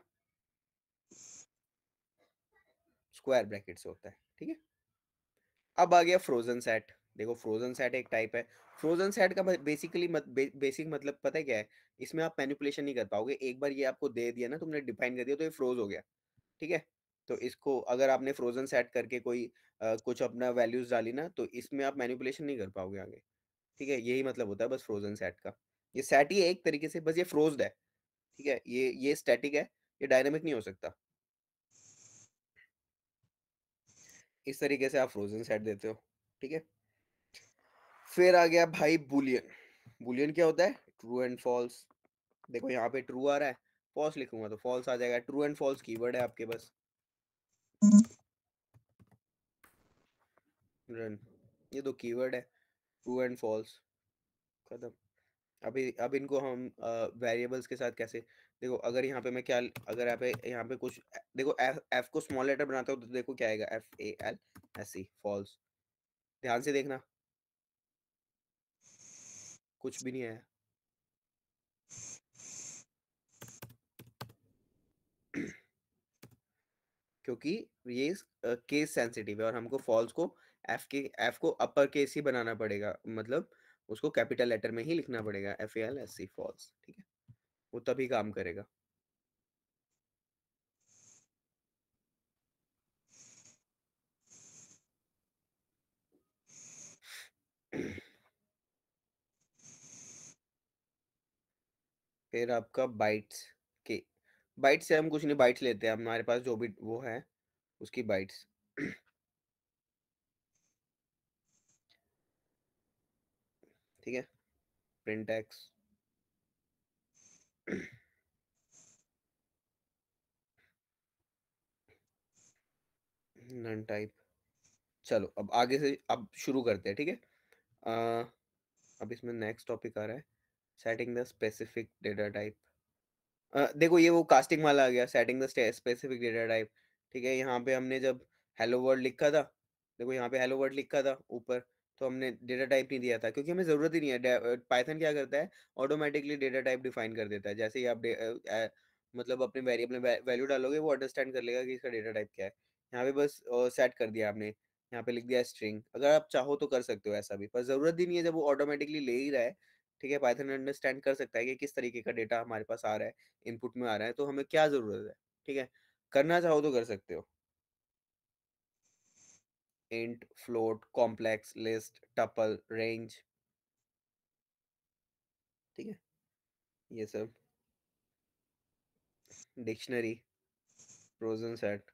स्क्वायर ब्रैकेट से होता है, ठीक है? अब आ गया फ्रोजन सेट। देखो फ्रोजन सेट एक टाइप है। फ्रोजन सेट का बेसिकली बेसिक मतलब पता है क्या है? इसमें आप मैनिपुलेशन नहीं कर पाओगे। एक बार ये आपको दे दिया ना, तुमने डिफाइन कर दिया तो ये फ्रोज हो गया। ठीक है? तो इसको अगर आपने फ्रोज़न सेट करके कोई कुछ अपना वैल्यूज़ डाली ना, तो इसमें आप मैनिपुलेशन नहीं कर पाओगे आगे, ठीक है? यही मतलब होता है बस फ्रोज़न सेट का। ये सेट ही है एक तरीके से, बस ये फ्रोज़्ड है, ठीक है? ये स्टैटिक है, ये डायनामिक नहीं हो सकता। इस तरीके से आप फ्रोज़न सेट देते हो, ठीक है? फिर आ गया भाई बूलियन। बूलियन क्या होता है? True and false. देखो यहाँ पे ट्रू आ रहा है, फॉल्स लिखूँगा तो फॉल्स आ जाएगा। ट्रू एंड फॉल्स कीवर्ड है आपके बस। रन, ये 2 कीवर्ड है। ट्रू एंड फॉल्स, खत्म। अभी अब इनको हम वेरिएबल्स के साथ कैसे, देखो अगर यहाँ पे मैं क्या, अगर यहाँ पे कुछ देखो, एफ एफ को स्मॉल लेटर बनाता हूँ तो देखो क्या आएगा, FALSE, फॉल्स। ध्यान से देखना, कुछ भी नहीं आया। क्योंकि ये केस सेंसिटिव है और हमको फॉल्स को एफ को अपर केस ही बनाना पड़ेगा, मतलब उसको कैपिटल लेटर में ही लिखना पड़ेगा, FALSE, फॉल्स, ठीक है, वो तभी काम करेगा। फिर आपका बाइट्स के, बाइट्स से हम कुछ नहीं, बाइट्स लेते हैं हमारे पास जो भी वो है उसकी बाइट्स। ठीक है, प्रिंट एक्स, नन टाइप। चलो अब आगे से अब शुरू करते हैं, ठीक है। अ, अब इसमें नेक्स्ट टॉपिक आ रहा है, setting the specific data type. देखो ये वो कास्टिंग वाला आ गया, setting the specific data type. ठीक है, यहाँ पे हमने जब हेलो वर्ल्ड लिखा था, देखो यहाँ पे हेलो वर्ल्ड लिखा था ऊपर, तो हमने डेटा टाइप नहीं दिया था क्योंकि हमें ज़रूरत ही नहीं है। पाइथन क्या करता है, ऑटोमेटिकली डेटा टाइप डिफाइन कर देता है। जैसे ही आप मतलब अपने वेरिएबल में वैल्यू डालोगे वो अंडरस्टैंड कर लेगा कि इसका डेटा टाइप क्या है। यहाँ पे बस सेट कर दिया आपने, यहाँ पे लिख दिया स्ट्रिंग। अगर आप चाहो तो कर सकते हो ऐसा भी, पर ज़रूरत ही नहीं है जब वो ऑटोमेटिकली ले ही रहा है। ठीक है, पाइथन अंडरस्टैंड कर सकता है कि किस तरीके का डेटा हमारे पास आ रहा है, इनपुट में आ रहा है, तो हमें क्या ज़रूरत है। ठीक है, करना चाहो तो कर सकते हो। Int, float, complex, list, tuple, range, ठीक है, ये सब, डिक्शनरी, फ्रोजन सेट।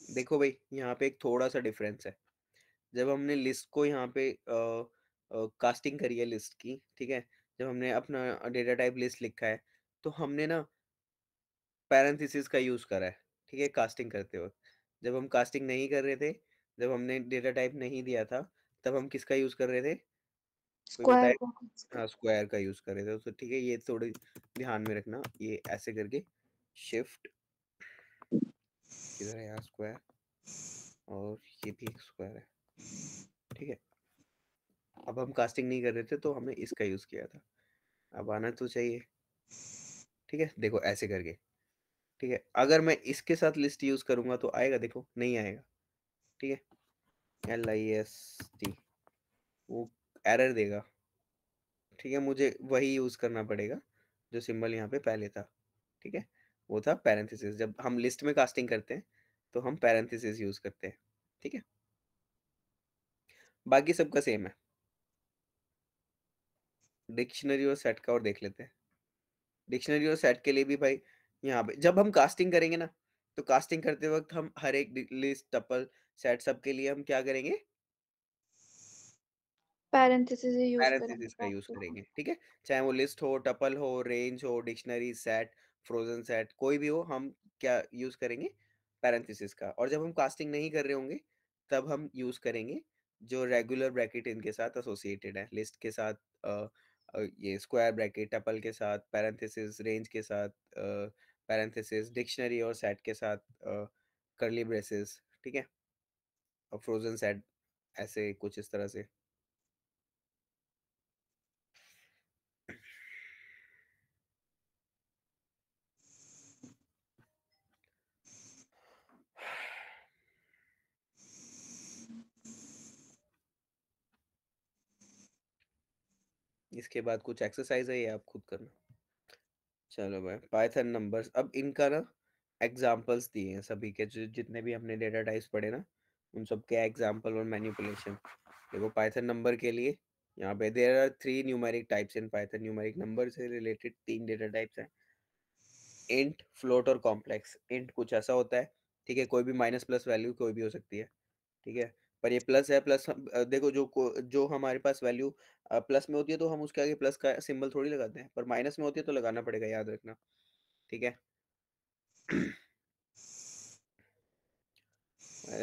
देखो भाई यहाँ पे एक थोड़ा सा डिफरेंस है। जब हमने लिस्ट को यहाँ पे कास्टिंग करी है लिस्ट की, ठीक है, जब हमने अपना डेटा टाइप लिस्ट लिखा है, तो हमने ना पैरेंथेसिस का यूज़ करा है, ठीक है, कास्टिंग करते वक्त। जब हम कास्टिंग नहीं कर रहे थे, जब हमने डेटा टाइप नहीं दिया था, तब हम किसका यूज़ कर रहे थे, कोई स्क्वायर बताए। ब्रैकेट्स का। हाँ, स्क्वायर का यूज़ कर रहे थे, तो ठीक है, ये थोड़ी ध्यान में रखना, ये ऐसे करके शिफ्ट, किधर है यहाँ स्क्वायर, और ये भी एक स्क्वायर है, ठीक है। अब हम कास्टिंग नहीं कर रहे थे तो हमने इसका यूज़ किया था, अब आना तो चाहिए। ठीक है, देखो ऐसे करके, ठीक है, अगर मैं इसके साथ लिस्ट यूज़ करूँगा तो आएगा, देखो नहीं आएगा। ठीक है, LIST, वो एरर देगा। ठीक है, मुझे वही यूज़ करना पड़ेगा जो सिंबल यहाँ पे पहले था। ठीक है, वो था पैरेंथेसिस। जब हम लिस्ट में कास्टिंग करते हैं तो हम पैरेंथेसिस यूज़ करते हैं। ठीक है, बाकी सबका सेम है। डिक्शनरी और सेट का और देख लेते हैं। डिक्शनरी और सेट के लिए भी भाई यहाँ पे जब हम कास्टिंग करेंगे ना, तो कास्टिंग करते वक्त हम हर एक लिस्ट, टपल, सेट, सब के लिए हम क्या करेंगे, पैरेंथेसिस ही यूज करेंगे पैरेंथेसिस का यूज प्रैक्टिस में। करेंगे। ठीक है, चाहे वो लिस्ट हो, टपल हो, रेंज हो, डिक्शनरी, सेट, फ्रोजन सेट, कोई भी हो, हम क्या यूज करेंगे, पैरेंथेसिस का। और जब हम कास्टिंग नहीं कर रहे होंगे तब हम यूज करेंगे जो रेगुलर ब्रैकेट इनके साथ एसोसिएटेड है, लिस्ट के साथ, ये स्क्वायर ब्रैकेट, टपल के साथ, पैरेंथेसिस, रेंज के साथ, पैरेंथेसिस, डिक्शनरी और सेट के साथ, करली ब्रेसेस। ठीक है, और फ्रोजन सेट, ऐसे कुछ इस तरह से। इसके बाद कुछ एक्सरसाइज है, ये आप खुद करना। चलो भाई, पाइथन नंबर्स, अब इनका ना एग्जांपल्स दिए हैं सभी के, जो जितने भी हमने डेटा टाइप्स पढ़े ना, उन सब के एग्जांपल और मैनिपुलेशन। देखो पाइथन नंबर के लिए यहाँ पे there are 3 numeric types in Python. Numeric number से रिलेटेड 3 डेटा टाइप्स हैं, इंट, फ्लोट और कॉम्प्लेक्स। इंट कुछ ऐसा होता है, ठीक है, कोई भी माइनस प्लस वैल्यू कोई भी हो सकती है। ठीक है। पर ये प्लस है, प्लस देखो जो हमारे पास वैल्यू प्लस में होती है तो हम उसके आगे प्लस का सिंबल थोड़ी लगाते हैं, पर माइनस में होती है तो लगाना पड़ेगा, याद रखना। ठीक है।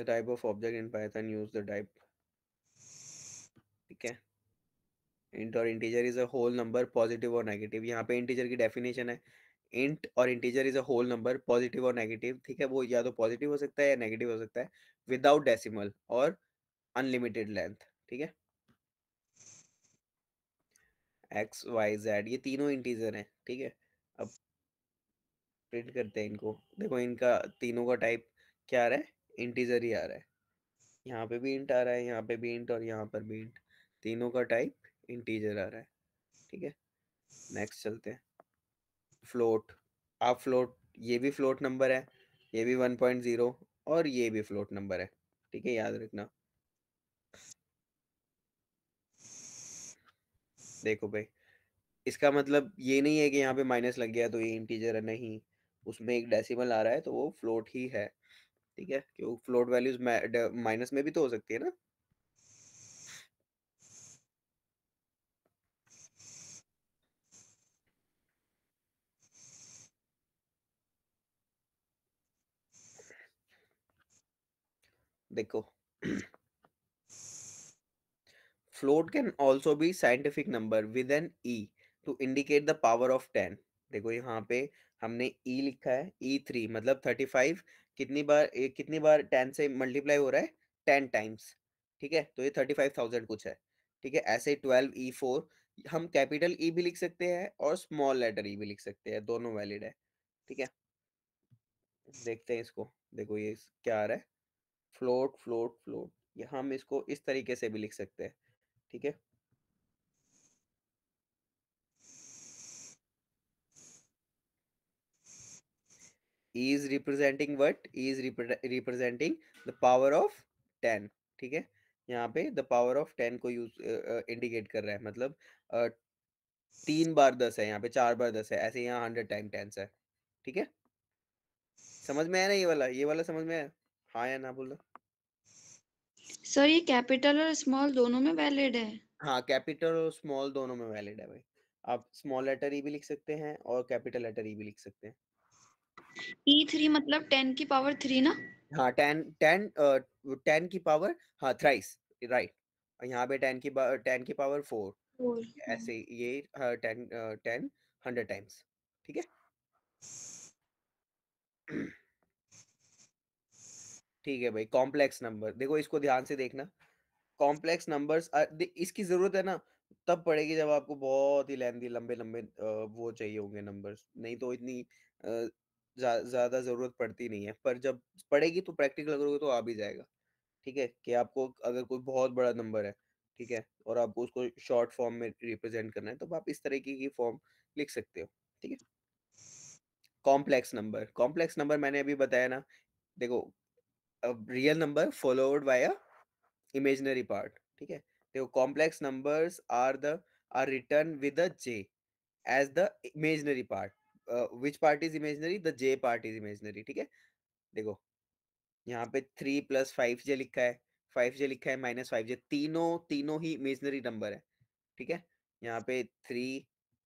Type of object in Python use the type. ठीक है। इंट और integer is a whole number, positive और नेगेटिव। यहाँ पे इंटीजर की डेफिनेशन है, इंट और integer is a whole number, positive और नेगेटिव। ठीक है, वो या तो पॉजिटिव हो सकता है या नेगेटिव हो सकता है, विदाउट डेसिमल और अनलिमिटेड लेंथ। ठीक है। एक्स वाई जेड ये तीनों इंटीजर हैं। ठीक है। अब प्रिंट करते हैं इनको। देखो इनका तीनों का टाइप क्या आ रहा है, इंटीजर ही आ रहा है। यहाँ पे भी इंट आ रहा है, यहाँ पे भी इंट और यहाँ पर भी इंट, तीनों का टाइप इंटीजर आ रहा है। ठीक है। नेक्स्ट चलते हैं। फ्लोट। आप फ्लोट, ये भी फ्लोट नंबर है, ये भी 1.0 और ये भी फ्लोट नंबर है। ठीक है, याद रखना। देखो भाई, इसका मतलब ये नहीं है कि यहाँ पे माइनस लग गया तो ये इंटीजर है, नहीं, उसमें एक डेसिमल आ रहा है तो वो फ्लोट ही है। ठीक है, क्यों फ्लोट वैल्यूज माइनस में भी तो हो सकती है ना। देखो float can also be scientific number with an e to indicate the power of 10। देखो यहाँ पे हमने e लिखा है, e3 मतलब 35 कितनी बार 10 से मल्टीप्लाई हो रहा है, 10 टाइम्स। ठीक है, तो ये 35,000 कुछ है। ठीक है, ऐसे 12e4 हम कैपिटल ई भी लिख सकते हैं और स्मॉल लेटर ई भी लिख सकते हैं, दोनों वैलिड है। ठीक है, देखते हैं इसको। देखो ये क्या आ रहा है, फ्लोट फ्लोट फ्लोट, ये हम इसको इस तरीके से भी लिख सकते हैं। ठीक है, E is representing what? E is representing the power of 10। ठीक है, यहाँ पे the power of 10 को यूज इंडिकेट कर रहा है, मतलब 3 बार 10 है, यहाँ पे 4 बार 10 है, ऐसे यहाँ 100 टाइम 10 है। ठीक है, समझ में आया ना ये वाला समझ में आया, हाँ या ना बोलो। सर ये कैपिटल और स्मॉल दोनों में वैलिड है? हाँ, कैपिटल और स्मॉल दोनों में वैलिड है भाई। आप स्मॉल लेटर ई भी लिख सकते हैं और कैपिटल लेटर ई भी लिख सकते हैं। E3 मतलब 10 की पावर 3 ना? हाँ, 10 की पावर, हाँ थ्राइस, राइट। यहाँ पे 10 की पावर 4, और ऐसे ये 10 100 टाइम्स। ठीक है। ठीक है भाई, कॉम्प्लेक्स नंबर देखो, इसको ध्यान से देखना। कॉम्प्लेक्स नंबर्स इसकी जरूरत है ना तब पड़ेगी जब आपको बहुत ही लेंदी लंबे लंबे वो चाहिए होंगे नंबर्स, नहीं तो इतनी ज्यादा जरूरत पड़ती नहीं है, पर जब पड़ेगी तो प्रैक्टिकल करोगे तो आ भी जाएगा। ठीक है, कि आपको अगर कोई बहुत बड़ा नंबर है, ठीक है, और आपको उसको शॉर्ट फॉर्म में रिप्रेजेंट करना है तो आप इस तरीके की फॉर्म लिख सकते हो। ठीक है, कॉम्प्लेक्स नंबर मैंने अभी बताया ना। देखो, real number followed by a imaginary part. ठीक है, देखो complex numbers are return with a J as the imaginary part. Which part is imaginary, the J part is imaginary. ठीक है, देखो यहाँ पे 3+5j लिखा है, 5j लिखा है, -5j, तीनों तीनों ही इमेजिनरी नंबर है। ठीक है, यहाँ पे 3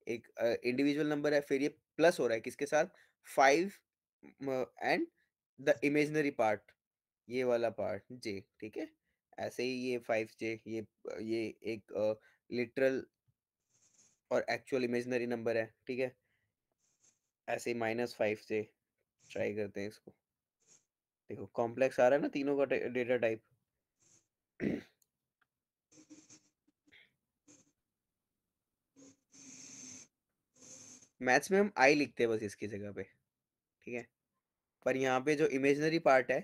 एक इंडिविजुअल नंबर है, फिर ये प्लस हो रहा है किसके साथ, 5 एंड द इमेजिनरी पार्ट, ये वाला पार्ट j। ठीक है, ऐसे ही ये 5j, ये एक लिटरल और एक्चुअल इमेजिनरी नंबर है। ठीक है, ऐसे ही -5j, ट्राई करते हैं इसको। देखो कॉम्प्लेक्स आ रहा है ना तीनों का डेटा टाइप। मैथ्स में हम आई लिखते हैं बस इसकी जगह पे। ठीक है, पर यहाँ पे जो इमेजिनरी पार्ट है,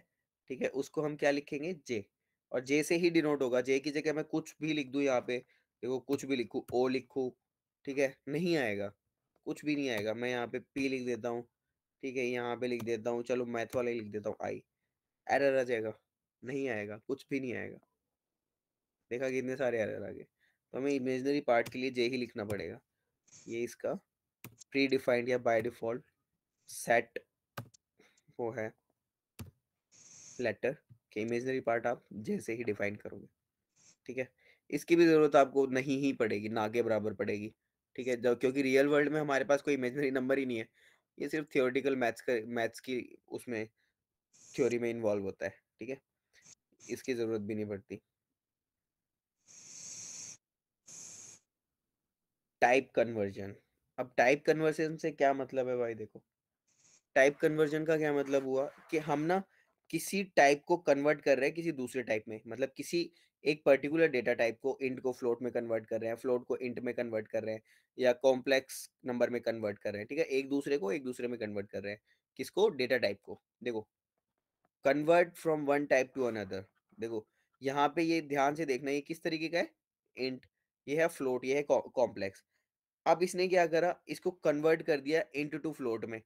ठीक है, उसको हम क्या लिखेंगे, जे, और जे से ही डिनोट होगा। जे की जगह मैं कुछ भी लिख दूं यहाँ पे, देखो कुछ भी लिखूं, ओ लिखूं, ठीक है, नहीं आएगा, कुछ भी नहीं आएगा। मैं यहाँ पे पी लिख देता हूँ, ठीक है, यहाँ पे लिख देता हूँ, चलो मैथ वाला ही लिख देता हूँ आई, एरर आ जाएगा, नहीं आएगा, कुछ भी नहीं आएगा। देखा कितने सारे एरर आ गए, तो हमें इमेजिनरी पार्ट के लिए जे ही लिखना पड़ेगा। ये इसका प्री डिफाइंड या बाय डिफॉल्ट सेट वो है लेटर। कि इमेजिनरी पार्ट आप जैसे ही डिफाइन करोगे, ठीक है? इसकी भी ज़रूरत आपको नहीं ही पड़ेगी, ना के बराबर पड़ेगी, ठीक है? जब क्योंकि रियल वर्ल्ड में हमारे पास कोई इमेजिनरी नंबर ही नहीं है। ये सिर्फ़ थ्योरेटिकल मैथ्स की उसमें थ्योरी में इन्वॉल्व होता है, ठीक है? इसकी ज़रूरत भी नहीं पड़ती। Type conversion. अब टाइप कन्वर्जन से क्या मतलब है भाई देखो, टाइप कन्वर्जन का क्या मतलब हुआ कि हम ना किसी टाइप को कन्वर्ट कर रहे हैं किसी दूसरे टाइप में, मतलब किसी एक पर्टिकुलर डेटा टाइप को इंट को फ्लोट में कन्वर्ट कर रहे हैं, फ्लोट को इंट में कन्वर्ट कर रहे हैं, या कॉम्प्लेक्स नंबर में कन्वर्ट कर रहे हैं, ठीक है? एक दूसरे को एक दूसरे में कन्वर्ट कर रहे हैं। किसको? डेटा टाइप को। देखो, convert from one type two another. देखो, यहाँ पे ये ध्यान से देखना, ये किस तरीके का है? इंट। ये है फ्लोट, ये है कॉम्प्लेक्स। अब इसने क्या करा, इसको कन्वर्ट कर दिया इंट टू फ्लोट में,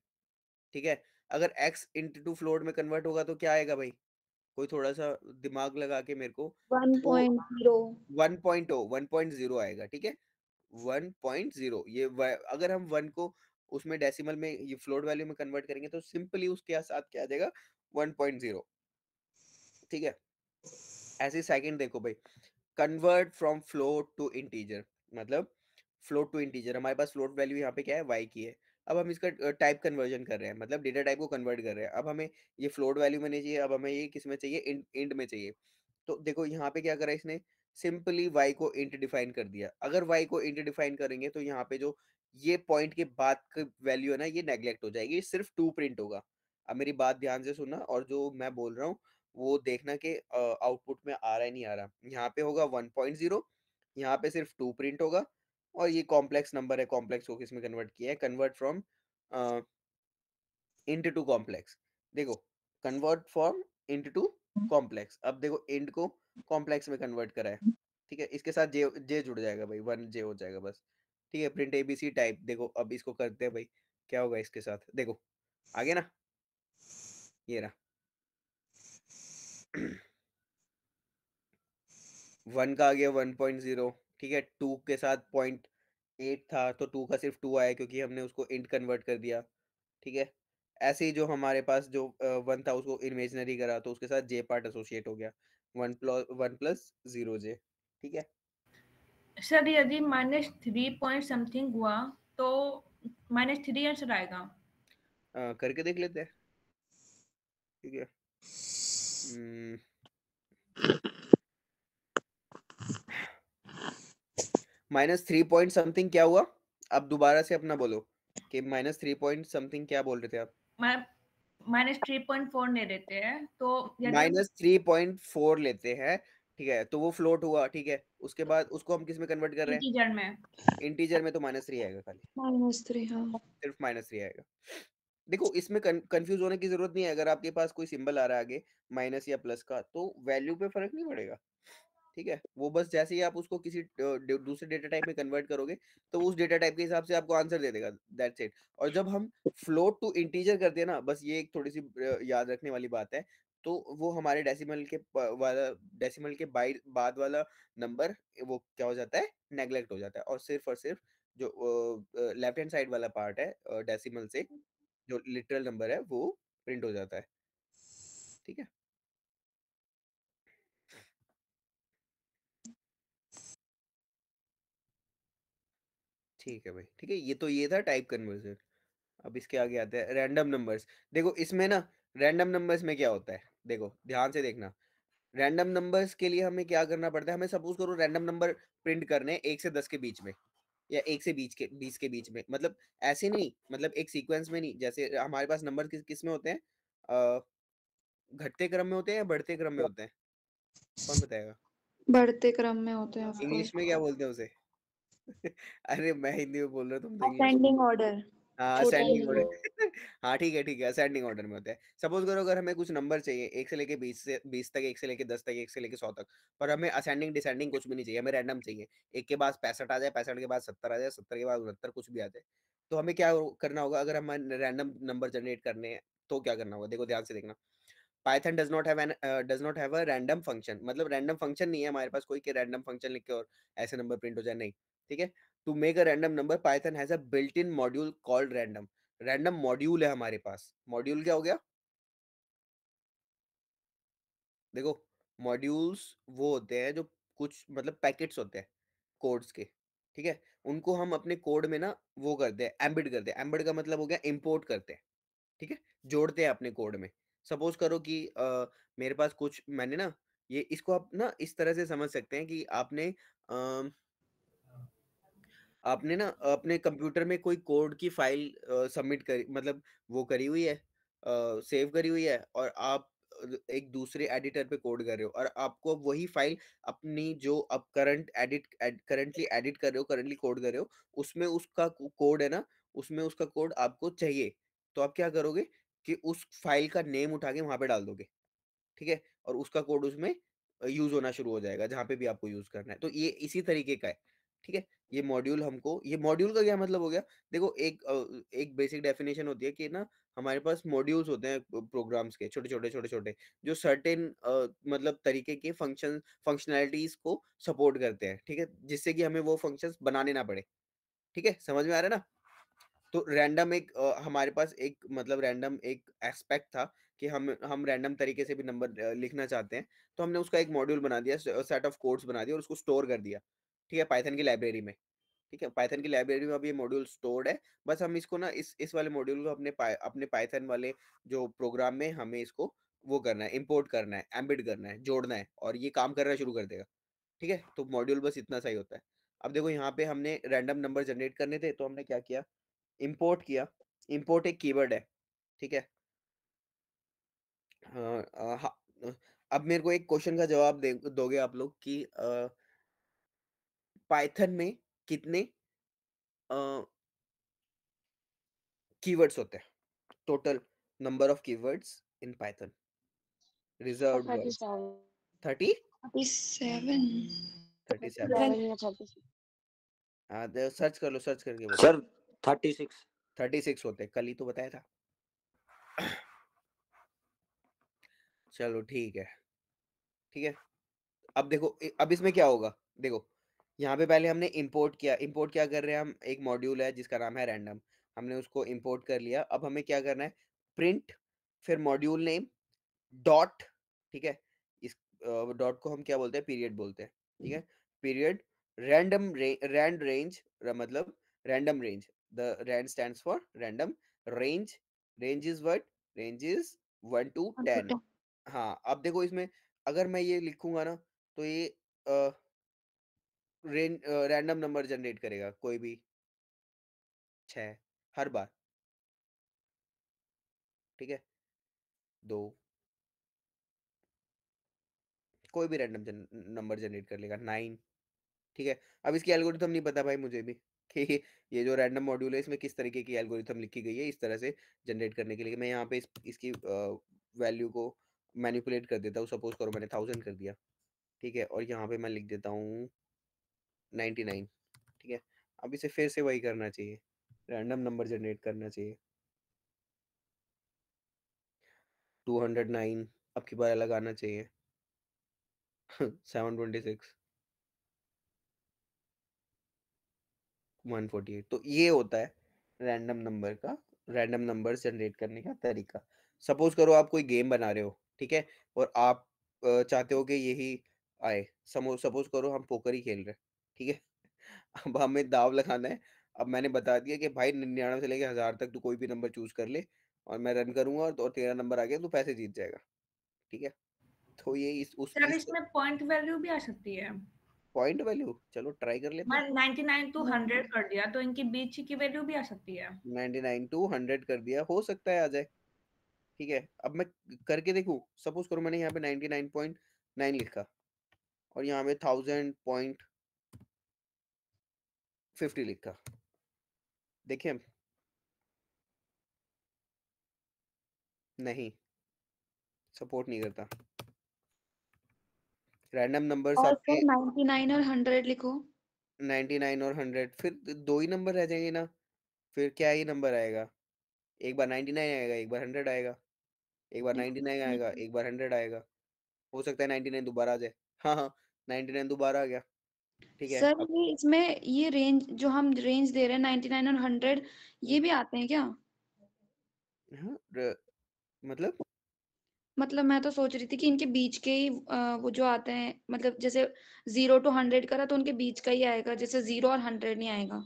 ठीक है? अगर x इंटू फ्लोट में कन्वर्ट होगा तो क्या आएगा भाई? कोई थोड़ा-सा दिमाग लगा के मेरे को, वो 1.0। 1.0 आएगा, ठीक है? 1.0 ये व अगर हम 1 को उसमें डेसिमल में ये फ्लोट वैल्यू में कन्वर्ट करेंगे तो सिंपली उसके साथ क्या आ जाएगा? 1.0, ठीक है? ऐसे ही सेकंड देखो भाई, convert from float to integer, मतलब फ्लोट टू इंटीजर, हमारे पास फ्लोट वैल्यू यहाँ पे क्या है? y की है। अब हम इसका टाइप कन्वर्जन कर रहे हैं, मतलब डेटा टाइप को कन्वर्ट कर रहे हैं। अब हमें ये फ्लोट वैल्यू में नहीं चाहिए, अब हमें ये किस में चाहिए? इंट इंट में चाहिए। तो देखो यहाँ पे क्या करा इसने, सिंपली y को इंट डिफाइन कर दिया। अगर y को इंट डिफाइन करेंगे तो यहाँ पे जो ये पॉइंट के बाद की वैल्यू है ना, ये नेग्लेक्ट हो जाएगी, सिर्फ 2 प्रिंट होगा। अब मेरी बात ध्यान से सुनना, और जो मैं बोल रहा हूँ वो देखना कि आउटपुट में आ रहा है नहीं आ रहा। यहाँ पे होगा 1.0, यहाँ पे सिर्फ 2 प्रिंट होगा, और ये कॉम्प्लेक्स नंबर है, कॉम्प्लेक्स को किस में कन्वर्ट किया है? Convert from int to complex. देखो, convert from int to complex. अब देखो, इंट को कॉम्प्लेक्स में कन्वर्ट करा है, ठीक है? इसके साथ जे जे जुड़ जाएगा भाई, 1 जे हो जाएगा बस, ठीक है? Print ABC type. देखो अब इसको करते हैं भाई, क्या होगा इसके साथ? देखो, आ गया ना? ये रहा। 1 का आ गया 1.0, ठीक है? 2 के साथ 0.8 था तो 2 का सिर्फ 2 आया क्योंकि हमने उसको इंट कन्वर्ट कर दिया, ठीक है? ऐसे ही जो हमारे पास जो 1 था उसको इमेजिनरी करा तो उसके साथ जे पार्ट एसोसिएट हो गया, 1 प्लस 0 जे, ठीक है? सर यदि -3 पॉइंट समथिंग हुआ तो -3 आंसर आएगा। करके देख लेते हैं, ठीक है? हम्म, -3 पॉइंट समथिंग क्या हुआ? अब दोबारा से अपना बोलो कि -3 पॉइंट समथिंग क्या बोल रहे थे आप? -3.4 ले लेते हैं, तो यदि हम -3.4 लेते हैं, ठीक है? तो वो फ्लोट हुआ, ठीक है? उसके बाद उसको हम किस में कन्वर्ट कर रहे हैं? इंटीजर में इंटीजर में, तो -3 आएगा खाली, -3, हाँ। सिर्फ -3 आएगा। देखो, इसमें कंफ्यूज होने की जरूरत नहीं है। अगर आपके पास कोई सिंबल आ रहा है आगे माइनस या प्लस का, तो वैल्यू पे फर्क नहीं पड़ेगा, ठीक है? वो बस जैसे ही आप उसको किसी दूसरे डेटा टाइप में कन्वर्ट करोगे तो उस डेटा टाइप के हिसाब से आपको आंसर दे देगा, दैट्स इट। और जब हम फ्लोट टू इंटीजर करते हैं ना, बस ये एक थोड़ी सी याद रखने वाली बात है, तो वो हमारे डेसिमल के बाद वाला नंबर वो क्या हो जाता है? नेग्लेक्ट हो जाता है, और सिर्फ जो लेफ्ट हैंड साइड वाला पार्ट है डेसिमल से, जो लिटरल नंबर है वो प्रिंट हो जाता है, ठीक है? ठीक है भाई, ठीक है? ये था टाइप कन्वर्जन। अब इसके आगे आते हैं रैंडम नंबर्स। देखो इसमें ना, रैंडम नंबर्स में क्या होता है? देखो ध्यान से देखना, रैंडम नंबर्स के लिए हमें क्या करना पड़ता है? हमें सपोज करो रैंडम नंबर प्रिंट करने हैं 1 से 10 के बीच में, या 1 से 20 के बीच में, मतलब ऐसे नहीं, मतलब एक सीक्वेंस में नहीं। जैसे हमारे पास नंबर किस में होते हैं? अ, घटते क्रम में होते हैं या बढ़ते क्रम में होते हैं? कौन बताएगा? बढ़ते क्रम में होते हैं ऑफ इंग्लिश कोर्स। में क्या बोलते हैं उसे? अरे मैं हिंदी में बोल रहा हूँ, तुम तो इंग्लिश में। Ascending order. हाँ, छोटा असेंडिंग ही। ऑर्डर। हाँ, ठीक है, असेंडिंग ऑर्डर में होता है। सपोज़ करो अगर हमें कुछ नंबर चाहिए 1 से लेके 20 तक, 1 से लेके 10 तक, 1 से लेके 100 तक, पर हमें असेंडिंग, डिसेंडिंग कुछ भी नहीं चाहिए, हमें रैंडम चाहिए। 1 के बाद 65 आ जाए, 65 के बाद 70 आ जाए, 70 के बाद 69 कुछ भी आ जाए। तो हमें क्या करना होगा? अगर हमें रैंडम नंबर जनरेट करने हैं, तो क्या करना होगा? देखो ध्यान से देखना। Python does not have a random function, मतलब रैंडम फंक्शन नहीं है हमारे पास कोई कि रैंडम फंक्शन लिख के और ऐसे नंबर प्रिंट हो जाए, नहीं, ठीक है? To make a random number Python has a built in module called random. Random module है हमारे पास। मॉड्यूल क्या हो गया? देखो मॉड्यूल्स वो होते हैं जो कुछ मतलब पैकेट्स होते हैं कोड्स के, ठीक है? उनको हम अपने कोड में ना वो करते हैं, एम्बेड करते हैं। एम्बेड का मतलब हो गया इम्पोर्ट करते हैं, ठीक है? जोड़ते हैं अपने कोड में। सपोज़ करो कि मेरे पास कुछ मैंने ना ये इसको आप ना इस तरह से समझ सकते हैं कि आपने ना अपने कंप्यूटर में कोई कोड की फ़ाइल सबमिट करी मतलब वो करी हुई है सेव करी हुई है और आप एक दूसरे एडिटर पे कोड कर रहे हो और आपको अब वही फ़ाइल अपनी जो अब करंटली एडिट कर रहे हो, करंटली कोड कर रहे हो, उसमें उसका कोड है ना, उसमें उसका कोड आपको चाहिए। तो आप क्या करोगे कि उस फ़ाइल का नेम उठा के वहाँ पे डाल दोगे। ठीक है? और उसका कोड उसमें यूज़ होना शुरू हो जाएगा, जहाँ पे भी आपको यूज़ करना है। तो ये इसी तरीके का है, ठीक है? ये मॉड्यूल का क्या मतलब हो गया? देखो एक बेसिक डेफिनिशन होती है कि ना हमारे पास मॉड्यूल्स होते हैं प्रोग्राम्स के छोटे-छोटे, छोटे-छोटे जो सर्टेन मतलब तरीके के फंक्शनैलिटीज़ को सपोर्ट करते हैं, ठीक है? जिससे कि हमें वो फंक्शंस बनाने ना पड़े, ठीक है? समझ में आ रहा है ना? तो रैंडम हमारे पास एक मतलब रैंडम एक एस्पेक्ट था कि हम रैंडम तरीके से भी नंबर लिखना चाहते हैं, तो हमने उसका एक मॉड्यूल बना दिया, सेट ऑफ कोड्स बना दिया और उसको स्टोर कर दिया, ठीक है? पाइथन की लाइब्रेरी में, ठीक है? पाइथन की लाइब्रेरी में अब ये मॉड्यूल स्टोर्ड है, बस हम इसको ना इस वाले मॉड्यूल को अपने पाइथन वाले जो प्रोग्राम में हमें इसको वो करना है, इम्पोर्ट करना है, एम्बेड करना है, जोड़ना है और ये काम करना शुरू कर देगा, ठीक है? तो मॉड्यूल बस इतना सा ही होता है। अब देखो यहाँ पे हमने रैंडम नंबर जनरेट करने थे, तो हमने क्या किया इम्पोर्ट किया। इम्पोर्ट एक कीवर्ड है, ठीक है? हाँ, अब मेरे को एक क्वेश्चन का जवाब दोगे आप लोग कि पाइथन में कितने अ, कीवर्ड्स होते हैं? Total number of keywords in Python reserved words 37 30 7 37 या 36 सर्च कर लो सर्च करके बताओ सर 36 36 होते हैं कल ही तो बताया था चलो ठीक है अब देखो अब इसमें क्या होगा देखो यहाँ पे पहले हमने इंपोर्ट क्या कर रहे हैं हम एक मॉड्यूल है जिसका नाम है रैंडम हमने उसको इंपोर्ट कर लिया अब हमें क्या करना है प्रिंट फिर मॉड्यूल नेम डॉट ठीक है इस डॉट को हम क्या बोलते हैं पीरियड बोलते हैं ठीक है पीरियड रैंड रेंज मतलब random range the rand stands for random range is what range is 1 to 10 हाँ अब देखो इसमें अगर मैं ये लिखूंगा ना तो ये रैंडम नंबर जनरेट करेगा कोई भी 6 हर बार ठीक है 2 कोई भी रैंडम नंबर जनरेट कर लेगा 9 ठीक है अब इसकी एल्गोरिथम नहीं पता भाई मुझे भी कि ये जो रैंडम मॉड्यूल है इसमें किस तरीके की एल्गोरिथम लिखी गई है इस तरह से जनरेट करने के लिए मैं यहाँ पे इसकी वैल्यू को मैनिपुलेट कर देता हूँ सपोज करो मैंने 1000 कर दिया ठीक है और यहाँ पे मैं लिख देता हूँ 99 ठीक है अब इसे फिर से वही करना चाहिए रैंडम नंबर जनरेट करना चाहिए 209 अब की बार लगाना चाहिए 726 148 तो ये होता है रैंडम नंबर जनरेट करने का तरीका सपोज करो आप कोई गेम बना रहे हो ठीक है और आप चाहते हो कि यही आए सपोज करो हम पोकर ही खेल रहे हैं ठीक है अब हमें दाव लगाना है अब मैंने बता दिया कि भाई 99 से लेके 1000 तक तू कोई भी नंबर चूज कर ले और मैं रन करूंगा और तेरा नंबर आ गया तू पैसे जीत जाएगा ठीक है तो ये सर इसमें पॉइंट वैल्यू भी आ सकती है पॉइंट वैल्यू चलो ट्राई कर लेते मैं हैं 99 to 100 कर दिया तो इनकी बीच की वैल्यू भी आ सकती है 99 टू 100 कर दिया हो सकता है आ जाए ठीक है अब मैं करके देखूं सपोज करो मैंने यहाँ पे 99.9 लिखा और यहाँ पे 1000.50 लिखा देखिए नहीं सपोर्ट नहीं करता रैंडम नंबर्स और आपके फिर 99 और 100 लिखो 99 और 100 फिर दो ही नंबर रह जाएंगे ना फिर क्या ही नंबर आएगा एक बार 99 आएगा एक बार 100 आएगा एक बार 99 आएगा एक बार 100 आएगा हो सकता है 99 दोबारा आ जाए हाँ हाँ 99 दोबारा आ गया ठीक है सर अब ये इसमें ये रेंज जो हम रेंज दे रहे हैं 99 और 100 ये भी आते हैं क्या हाँ मतलब मतलब मैं तो सोच रही थी कि इनके बीच के ही वो जो आते हैं, मतलब जैसे 0 to 100 करा तो उनके बीच का ही आएगा, जैसे 0 और 100 नहीं आएगा,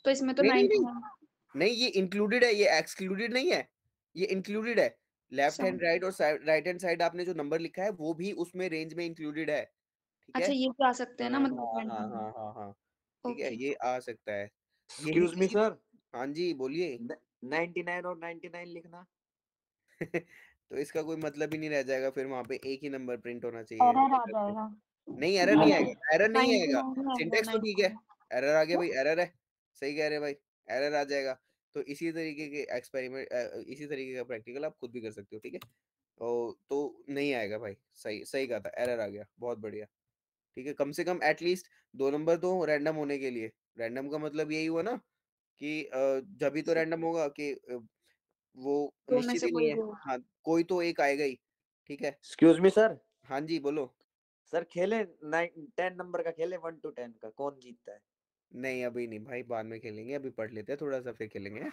तो इसमें तो नहीं नहीं नहीं 99 नहीं, ये इंक्लूडेड है, ये एक्सक्लूडेड नहीं है, ये इंक्लूडेड है। लेफ्ट हैंड राइट और राइट हैंड साइड आपने जो नंबर लिखा है वो भी उसमें रेंज में इंक्लूडेड है, ठीक है। अच्छा, ये भी आ सकते हैं ना, हाँ मतलब हाँ हाँ randomly? हाँ हाँ हाँ, ठीक है, ओके। ये आ सकता है, यही एक्सक्यूज मी किसी। सर, हाँ जी बोलिए। 99 और 99 लिखना। तो इसका कोई मतलब ही नहीं रह जाएगा, फिर वहां पे एक ही नंबर प्रिंट होना चाहिए एरर आ लेटर से। जाएगा। नहीं एरर नहीं आएगा, एरर नहीं आएगा, 99 आएगा, सिंटेक्स तो ठीक है। 99। एरर आ गया भाई, एरर है, सही कह रहे हैं भाई, एरर आ जाएगा। तो इसी तरीके के एक्सपेरिमेंट, इसी तरीके का प्रैक्टिकल आप खुद भी कर सकते हो, ठीक है। तो नहीं आएगा भाई, सही सही कहा था, एरर आ गया, बहुत बढ़िया, ठीक है। कम से कम एटलीस्ट 2 नंबर तो रैंडम होने के लिए। रैंडम का मतलब यही हुआ ना कि जब भी तो रैंडम होगा कि वो दो में निश्चित से ही नहीं कोई है। भी। हाँ, कोई तो एक आएगा ही, ठीक है। एक्सक्यूज मी सर, हाँ जी बोलो। सर खेले 10 नंबर का खेले 1 to 10 का, कौन जीतता है? नहीं अभी नहीं भाई, बाद में खेलेंगे, अभी पढ़ लेते हैं थोड़ा सा फिर खेलेंगे।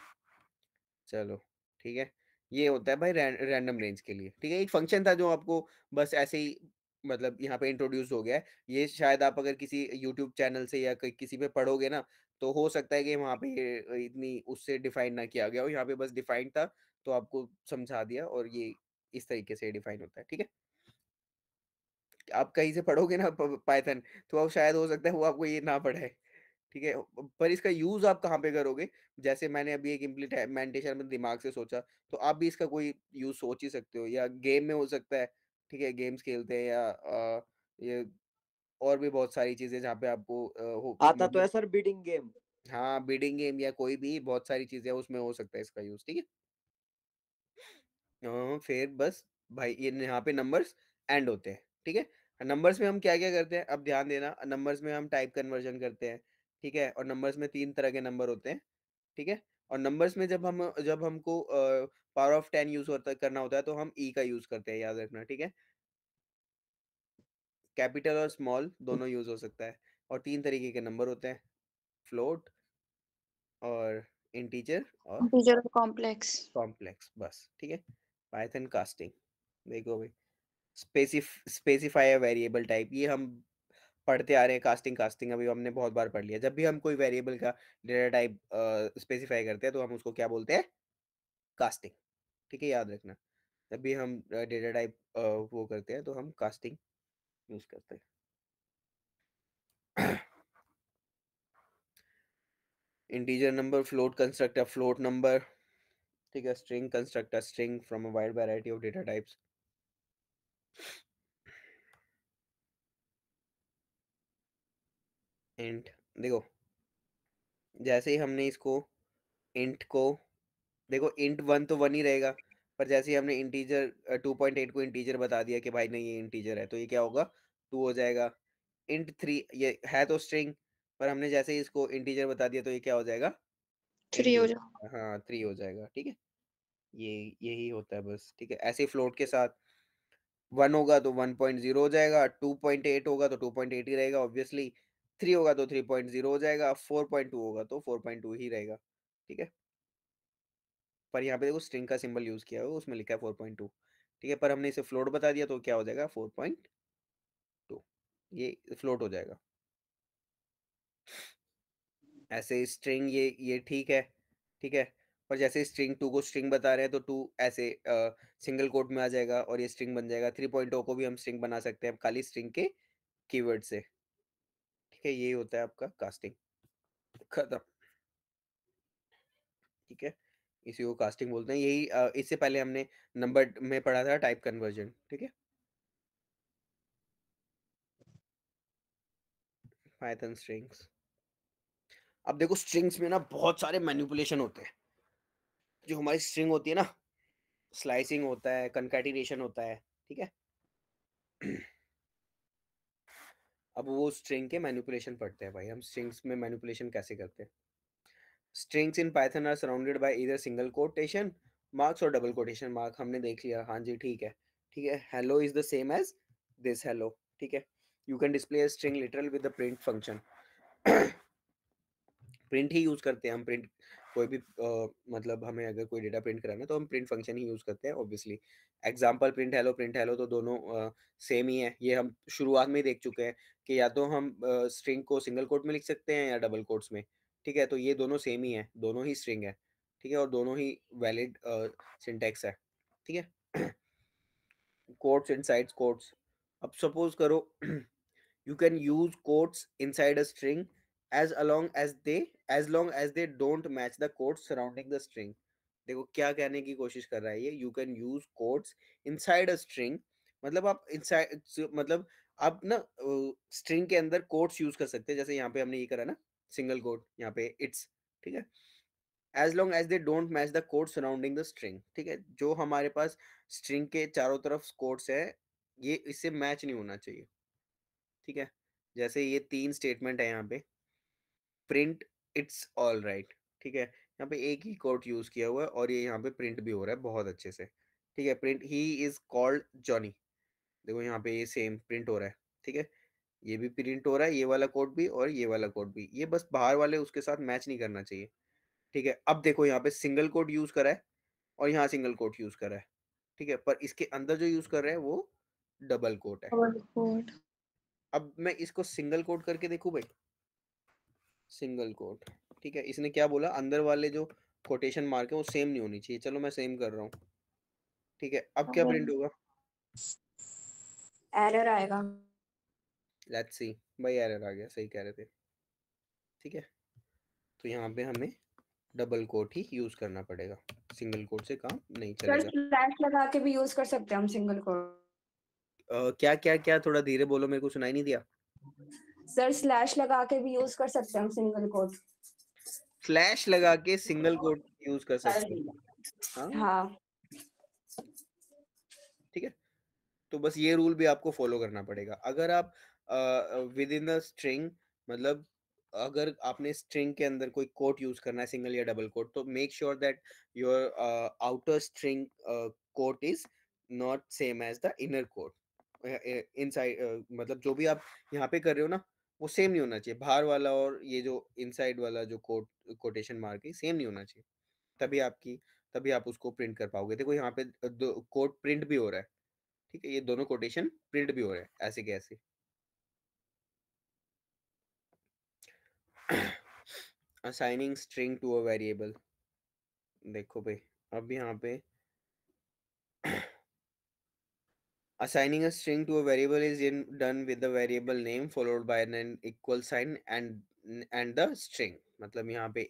चलो ठीक है। ये होता है भाई रैंडम रेंज के लिए, ठीक है। एक फंक्शन था जो आपको बस ऐसे ही मतलब यहाँ पे इंट्रोड्यूस हो गया है। ये शायद आप अगर किसी यूट्यूब चैनल से या किसी पे पढ़ोगे ना, तो हो सकता है कि वहाँ पे ये इतनी उससे डिफाइन ना किया गया हो, यहाँ पे बस डिफाइंड था तो आपको समझा दिया, और ये इस तरीके से डिफाइन होता है, ठीक है। आप कहीं से पढ़ोगे ना पाइथन, तो अब शायद हो सकता है वो आपको ये ना पढ़ाए, ठीक है। पर इसका यूज आप कहाँ पे करोगे? जैसे मैंने अभी एक इम्प्लीमेंटेशन में दिमाग से सोचा, तो आप भी इसका कोई यूज सोच ही सकते हो, या गेम में हो सकता है, ठीक है। गेम्स खेलते हैं, या ये और भी बहुत सारी चीजें जहाँ पे आपको आता तो है मतलब सर बीडिंग गेम। हाँ बिडिंग गेम या कोई भी बहुत सारी चीजें उसमें हो सकता है इसका यूज, ठीक है। फिर बस भाई ये यहाँ पे नंबर्स एंड होते हैं, ठीक है। नंबर्स में हम क्या क्या करते हैं, अब ध्यान देना, नंबर्स में हम टाइप कन्वर्जन करते हैं, ठीक है। और नंबर्स में 3 तरह के नंबर होते हैं, ठीक है। और नंबर्स में जब हमको पावर ऑफ 10 यूज करना होता है तो हम ई का यूज करते हैं, याद रखना, ठीक है। कैपिटल और स्मॉल दोनों यूज हो सकता है। और 3 तरीके के नंबर होते हैं, फ्लोट और इंटीजर और इंटीजर और कॉम्प्लेक्स। कॉम्प्लेक्स, बस, ठीक है। पाइथन कास्टिंग, देखो भाई, स्पेसिफाई अ वेरिएबल टाइप, ये हम पढ़ते आ रहे हैं। कास्टिंग कास्टिंग अभी हमने बहुत बार पढ़ लिया। जब भी हम कोई वेरिएबल का डेटा टाइप स्पेसिफाई करते हैं तो हम उसको क्या बोलते हैं? कास्टिंग, ठीक है, याद रखना। जब भी हम डेटा टाइप वो करते हैं तो हम कास्टिंग यूज करते हैं। Integer number, float construct a float number, ठीक है। String construct a string from a wide variety of data types. Int, देखो जैसे ही हमने इसको इंट को, देखो इंट 1 तो 1 ही रहेगा, पर जैसे ही हमने इंटीजर 2.8 को इंटीजर बता दिया कि भाई नहीं ये इंटीजर है, तो ये क्या होगा? 2 हो जाएगा। इंट 3 ये है तो स्ट्रिंग, पर हमने जैसे ही इसको इंटीजर बता दिया तो ये क्या हो जाएगा? 3 इंट हो हो जाए। जाएगा, हाँ 3 हो जाएगा, ठीक है। ये यही होता है बस, ठीक है। ऐसे फ्लोट के साथ 1 होगा तो 1.0 हो जाएगा, 2.8 होगा तो 2.8 ही रहेगा ऑब्वियसली, 3 होगा तो 3.0 हो जाएगा, 4.2 होगा तो 4.2 ही रहेगा, ठीक है। पर यहाँ पे देखो स्ट्रिंग का सिंबल यूज किया है, उसमें लिखा है 4.2, ठीक है। पर हमने इसे फ्लोट बता दिया तो क्या हो जाएगा? 4.2, ये फ्लोट हो जाएगा। ऐसे स्ट्रिंग ये ठीक है, ठीक है। पर जैसे स्ट्रिंग 2 को स्ट्रिंग बता रहे हैं तो 2 ऐसे सिंगल कोट में आ जाएगा और ये स्ट्रिंग बन जाएगा। 3.0 को भी हम स्ट्रिंग बना सकते हैं खाली स्ट्रिंग के कीवर्ड से, ठीक है। ये होता है आपका कास्टिंग, खत्म, ठीक है। इसी को कास्टिंग बोलते हैं। यही इससे पहले हमने नंबर में पढ़ा था टाइप कन्वर्जन, ठीक है। पाइथन स्ट्रिंग्स, अब देखो स्ट्रिंग्स में ना बहुत सारे मैनिपुलेशन होते हैं। जो हमारी स्ट्रिंग होती है ना, स्लाइसिंग होता है, कंकैटिनेशन होता है, ठीक है। अब वो स्ट्रिंग के मैनिपुलेशन पढ़ते हैं भाई, हम स्ट्रिंग्स में मैनिपुलेशन कैसे करते हैं। Strings in Python are surrounded by either single quotation marks और डबल कोटेशन मार्क, हमने देख लिया, हाँ जी ठीक है, ठीक है। Hello is the same as this hello, ठीक है। You can display a string literal with the print function. Print ही यूज करते हैं हम, प्रिंट कोई भी मतलब हमें अगर कोई डेटा प्रिंट कराना है तो हम प्रिंट फंक्शन ही यूज़ करते हैं ऑब्वियसली। एग्ज़ाम्पल प्रिंट हेलो तो दोनों सेम ही है। ये हम शुरुआत में ही देख चुके हैं कि या तो हम स्ट्रिंग को सिंगल कोट में लिख सकते हैं या डबल कोट्स में, ठीक है? तो ये दोनों सेम ही है, दोनों ही स्ट्रिंग है, ठीक है? और दोनों ही वैलिड सिंटैक्स है, ठीक है? Quotes inside quotes. अब सपोज़ करो you can use quotes inside a string as long as long as they don't match the quotes surrounding the string। देखो क्या कहने की कोशिश कर रहा है ये, you can use quotes inside a string, मतलब आप inside मतलब आप ना स्ट्रिंग के अंदर कोट्स यूज कर सकते हैं, जैसे यहाँ पे हमने ये करा ना सिंगल कोट यहाँ पे इट्स, ठीक है? As long as they don't match the quote surrounding the string, ठीक है? जो हमारे पास स्ट्रिंग के चारों तरफ कोड्स है ये इससे मैच नहीं होना चाहिए, ठीक है? जैसे ये 3 स्टेटमेंट है यहाँ पे, प्रिंट इट्स ऑल राइट, ठीक है? यहाँ पे एक ही कोट यूज़ किया हुआ है और ये यहाँ पे प्रिंट भी हो रहा है बहुत अच्छे से, ठीक है? Print he is called Johnny, देखो यहाँ पे ये सेम प्रिंट हो रहा है, ठीक है? ये भी प्रिंट हो रहा है, ये वाला कोड भी और ये वाला कोड भी, ये बस बाहर वाले उसके साथ मैच नहीं करना चाहिए, ठीक है? अब देखो यहाँ पे सिंगल कोट यूज़ करा है और यहाँ सिंगल कोट यूज़ करा है, ठीक है? पर इसके अंदर जो यूज़ कर रहे हैं वो डबल कोट है। Double quote. अब मैं इसको सिंगल कोट करके देखूँ भाई, सिंगल कोट, ठीक है? इसने क्या बोला, अंदर वाले जो कोटेशन मार्क है वो सेम नहीं होनी चाहिए। चलो मैं सेम कर रहा हूँ, ठीक है? अब क्या प्रिंट होगा? एरर आएगा। लेट्स सी, भाई एरर आ गया, सही कह रहे थे, ठीक है? तो यहाँ पे हमें डबल कोट ही यूज करना पड़ेगा, सिंगल कोट से काम नहीं सर चलेगा। स्लैश लगा के भी यूज कर सकते हैं हम सिंगल कोट। क्या क्या क्या, थोड़ा धीरे बोलो, मेरे को सुनाई नहीं दिया। सर स्लैश लगा के भी यूज कर सकते हैं हम सिंगल कोट। स्लैश लगा के सिंगल कोट यूज कर सकते हैं, हाँ हाँ ठीक है? तो बस ये रूल भी आपको फॉलो करना पड़ेगा। अगर आप विद इन द स्ट्रिंग, मतलब अगर आपने स्ट्रिंग के अंदर कोई कोट यूज करना है सिंगल या डबल कोट, तो make sure that your outer string quote is not same as the inner quote inside, मतलब जो भी आप यहाँ पे कर रहे हो ना वो सेम नहीं होना चाहिए, बाहर वाला और ये जो इनसाइड वाला जो कोटेशन मार्क है सेम नहीं होना चाहिए, तभी आप उसको प्रिंट कर पाओगे। देखो यहाँ पे दो कोट प्रिंट भी हो रहा है, ठीक है? ये दोनों कोटेशन प्रिंट भी हो रहे हैं ऐसे के ऐसे। Assigning string to a variable, देखो भाई अब यहाँ पे assigning a string to a variable is done with the variable name followed by an equal sign and the string, मतलब यहाँ पे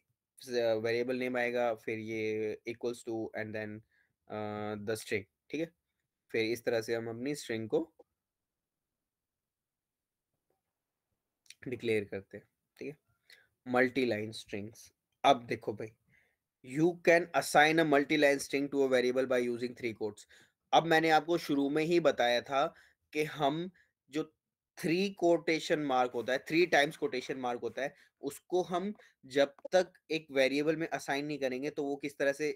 वेरिएबल नेम आएगा फिर ये equals to and then the string, ठीक है? फिर इस तरह से हम अपनी स्ट्रिंग को डिक्लेयर करते हैं, ठीक है? मल्टी लाइन स्ट्रिंग्स, अब देखो भाई you can assign a multi-line string to a variable by using 3 quotes। अब मैंने आपको शुरू में ही बताया था कि हम जो 3 कोटेशन मार्क होता है, 3 टाइम्स कोटेशन मार्क होता है, उसको हम जब तक एक वेरिएबल में असाइन नहीं करेंगे तो वो किस तरह से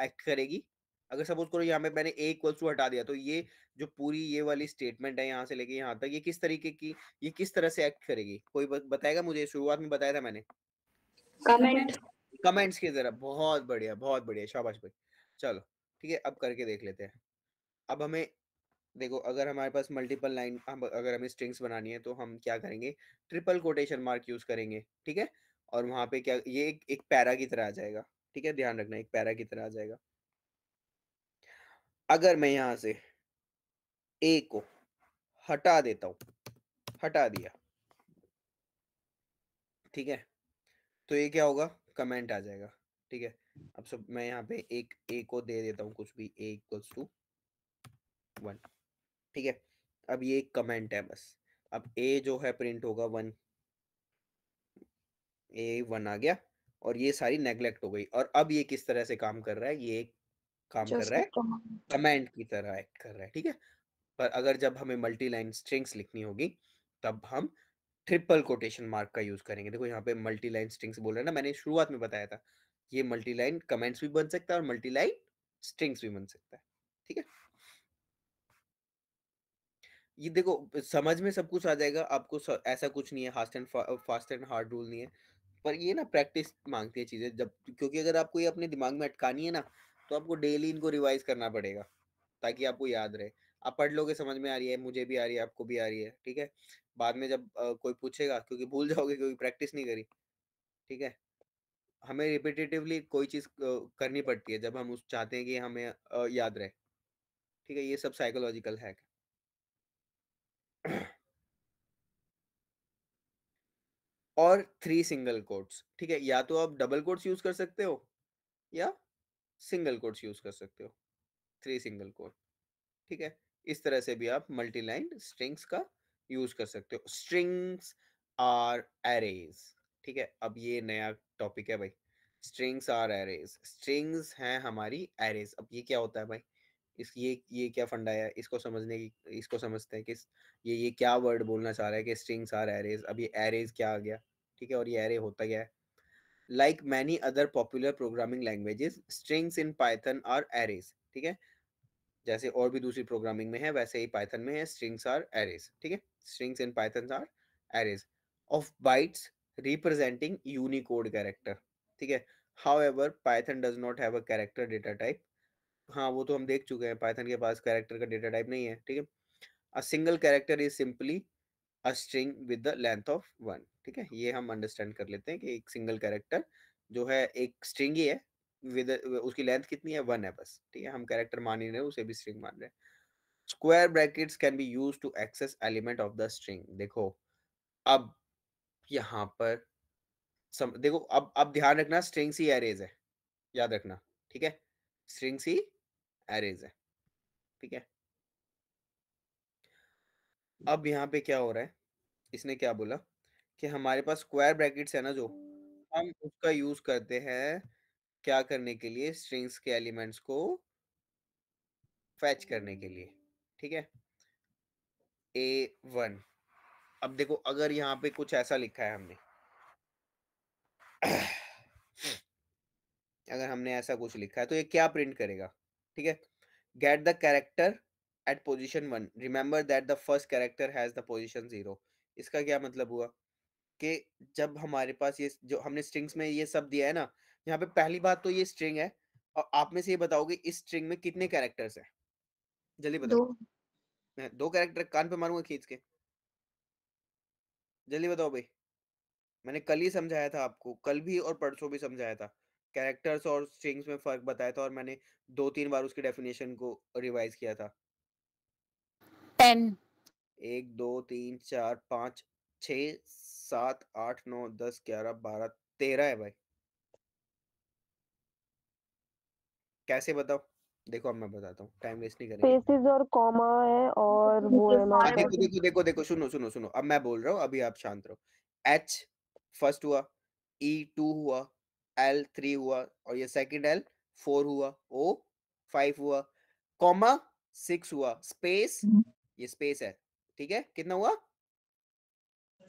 एक्ट करेगी। अगर सपोज करो यहाँ पे मैंने a इक्वल्स टू हटा दिया, तो ये जो पूरी ये वाली स्टेटमेंट है यहाँ से लेके यहाँ तक, ये किस तरीके की, ये किस तरह से एक्ट करेगी? कोई बताएगा मुझे? शुरुआत में बताया था मैंने, कमेंट। कमेंट्स की तरह। बहुत बढ़िया, बहुत बढ़िया, शाबाश भाई। चलो ठीक है, अब करके देख लेते हैं। अब हमें देखो, अगर हमारे पास मल्टीपल लाइन, अगर हमें स्ट्रिंग्स बनानी है तो हम क्या करेंगे, ट्रिपल कोटेशन मार्क यूज करेंगे, ठीक है? और वहां पे क्या, ये एक पैरा की तरह आ जाएगा, ठीक है? ध्यान रखना, एक पैरा की तरह आ जाएगा। अगर मैं यहाँ से ए को हटा देता हूँ, हटा दिया, ठीक है? तो ये क्या होगा, कमेंट आ जाएगा, ठीक है? अब सब मैं यहाँ पे एक ए को दे देता हूँ कुछ भी, ए इक्वल्स टू 1, ठीक है? अब ये एक कमेंट है बस। अब ए जो है प्रिंट होगा 1, ए 1 आ गया और ये सारी नेग्लेक्ट हो गई। और अब ये किस तरह से काम कर रहा है, ये काम कर रहा है कमेंट की तरह एक्ट कर रहा है, ठीक है? पर अगर जब हमें मल्टी लाइन स्ट्रिंग्स लिखनी होगी तब हम ट्रिपल कोटेशन मार्क का यूज करेंगे। देखो यहाँ पे मल्टी लाइन स्ट्रिंग्स बोल रहे हैं ना, मैंने शुरुआत में बताया था, ये मल्टी लाइन कमेंट्स भी बन सकता है और मल्टी लाइन स्ट्रिंग्स भी बन सकता है, ठीक है? ये देखो समझ में सब कुछ आ जाएगा आपको, ऐसा कुछ नहीं है, फास्ट एंड हार्ड रूल नहीं है। पर ये ना प्रैक्टिस मांगती है चीजें, जब क्योंकि अगर आपको ये अपने दिमाग में अटकानी है ना, तो आपको डेली इनको रिवाइज करना पड़ेगा ताकि आपको याद रहे। आप पढ़ लोगे, समझ में आ रही है, मुझे भी आ रही है, आपको भी आ रही है, ठीक है। बाद में जब कोई पूछेगा, क्योंकि भूल जाओगे क्योंकि प्रैक्टिस नहीं करी, ठीक है। हमें रिपीटेटिवली कोई चीज करनी पड़ती है जब हम उस चाहते हैं कि हमें याद रहे, ठीक है। ये सब साइकोलॉजिकल हैक है। और 3 सिंगल कोट्स, ठीक है। या तो आप डबल कोट्स यूज कर सकते हो या सिंगल कोट्स यूज कर सकते हो। 3 सिंगल कोट, ठीक है। इस तरह से भी आप मल्टी लाइन स्ट्रिंग्स का यूज कर सकते हो। स्ट्रिंग्स आर एरेज, ठीक है। अब ये नया टॉपिक है भाई, स्ट्रिंग्स आर एरेज। स्ट्रिंग्स हैं हमारी एरेज। अब ये क्या होता है भाई, इस ये क्या फंडा है, इसको समझने की, इसको समझते हैं कि ये क्या वर्ड बोलना चाह रहा है कि स्ट्रिंग्स आर एरेज। अब ये एरेज क्या आ गया, ठीक है। और ये एरे होता क्या है? Like many other popular programming languages, strings in Python are arrays, ठीक है। जैसे और भी दूसरी प्रोग्रामिंग में है वैसे ही पाइथन में है, स्ट्रिंग्स आर एरेज, ठीक है। Strings in Python are arrays of bytes representing Unicode character, ठीक है। However Python does not have a character data type. हाँ, वो तो हम देख चुके हैं, पाइथन के पास कैरेक्टर का डेटा टाइप नहीं है, ठीक है। A single character is simply a string with the length of 1, ठीक है। ये हम अंडरस्टैंड कर लेते हैं कि एक सिंगल कैरेक्टर जो है एक स्ट्रिंग ही है, विद उसकी लेंथ कितनी है, 1 है बस, ठीक है। हम कैरेक्टर मान ही रहे हैं, उसे भी स्ट्रिंग मान रहे हैं। Square brackets can be used to access element of the string. देखो अब यहाँ पर देखो अब ध्यान रखना, स्ट्रिंग्स ही एरेज है, याद रखना, ठीक है। स्ट्रिंग्स ही एरेज है, ठीक है। अब यहाँ पे क्या हो रहा है, इसने क्या बोला कि हमारे पास स्क्वायर ब्रैकेट्स है ना, जो हम उसका यूज करते हैं क्या करने के लिए, स्ट्रिंग्स के एलिमेंट्स को फैच करने के लिए, ठीक है। A1। अब देखो अगर यहाँ पे कुछ ऐसा लिखा है हमने, अगर हमने ऐसा कुछ लिखा है तो ये क्या प्रिंट करेगा, ठीक है। Get the character eight position 1, remember that the first character has the position 0। इसका क्या मतलब हुआ कि जब हमारे पास ये जो हमने स्ट्रिंग्स में ये सब दिया है ना, यहाँ पे पहली बात तो ये स्ट्रिंग है, और आप में से ये बताओगे इस स्ट्रिंग में कितने कैरेक्टर्स हैं, जल्दी बताओ। 2। मैं 2 कैरेक्टर कान पे मारूंगा खींच के, जल्दी बताओ भाई। मैंने कल ही समझाया था आपको, कल भी और परसों भी समझाया था, कैरेक्टर्स और स्ट्रिंग्स में फर्क बताया था, और मैंने 2-3 बार उसकी डेफिनेशन को रिवाइज किया था। 10 1 2 3 4 5 6 7 8 9 10 11 12 13 है भाई। कैसे बताओ? देखो अब मैं बताता हूँ, टाइम वेस्ट नहीं करेंगे। स्पेसेस और कॉमा है और वो है हमारे देखो पास। देखो देखो देखो, सुनो सुनो सुनो, अब मैं बोल रहा हूँ, अभी आप शांत रहो। H फर्स्ट हुआ, E 2 हुआ, L 3 हुआ, और ये सेकंड L 4 हुआ, O 5 हुआ, कॉमा 6 हुआ, स्पेस, ये स्पेस है, ठीक है। कितना हुआ?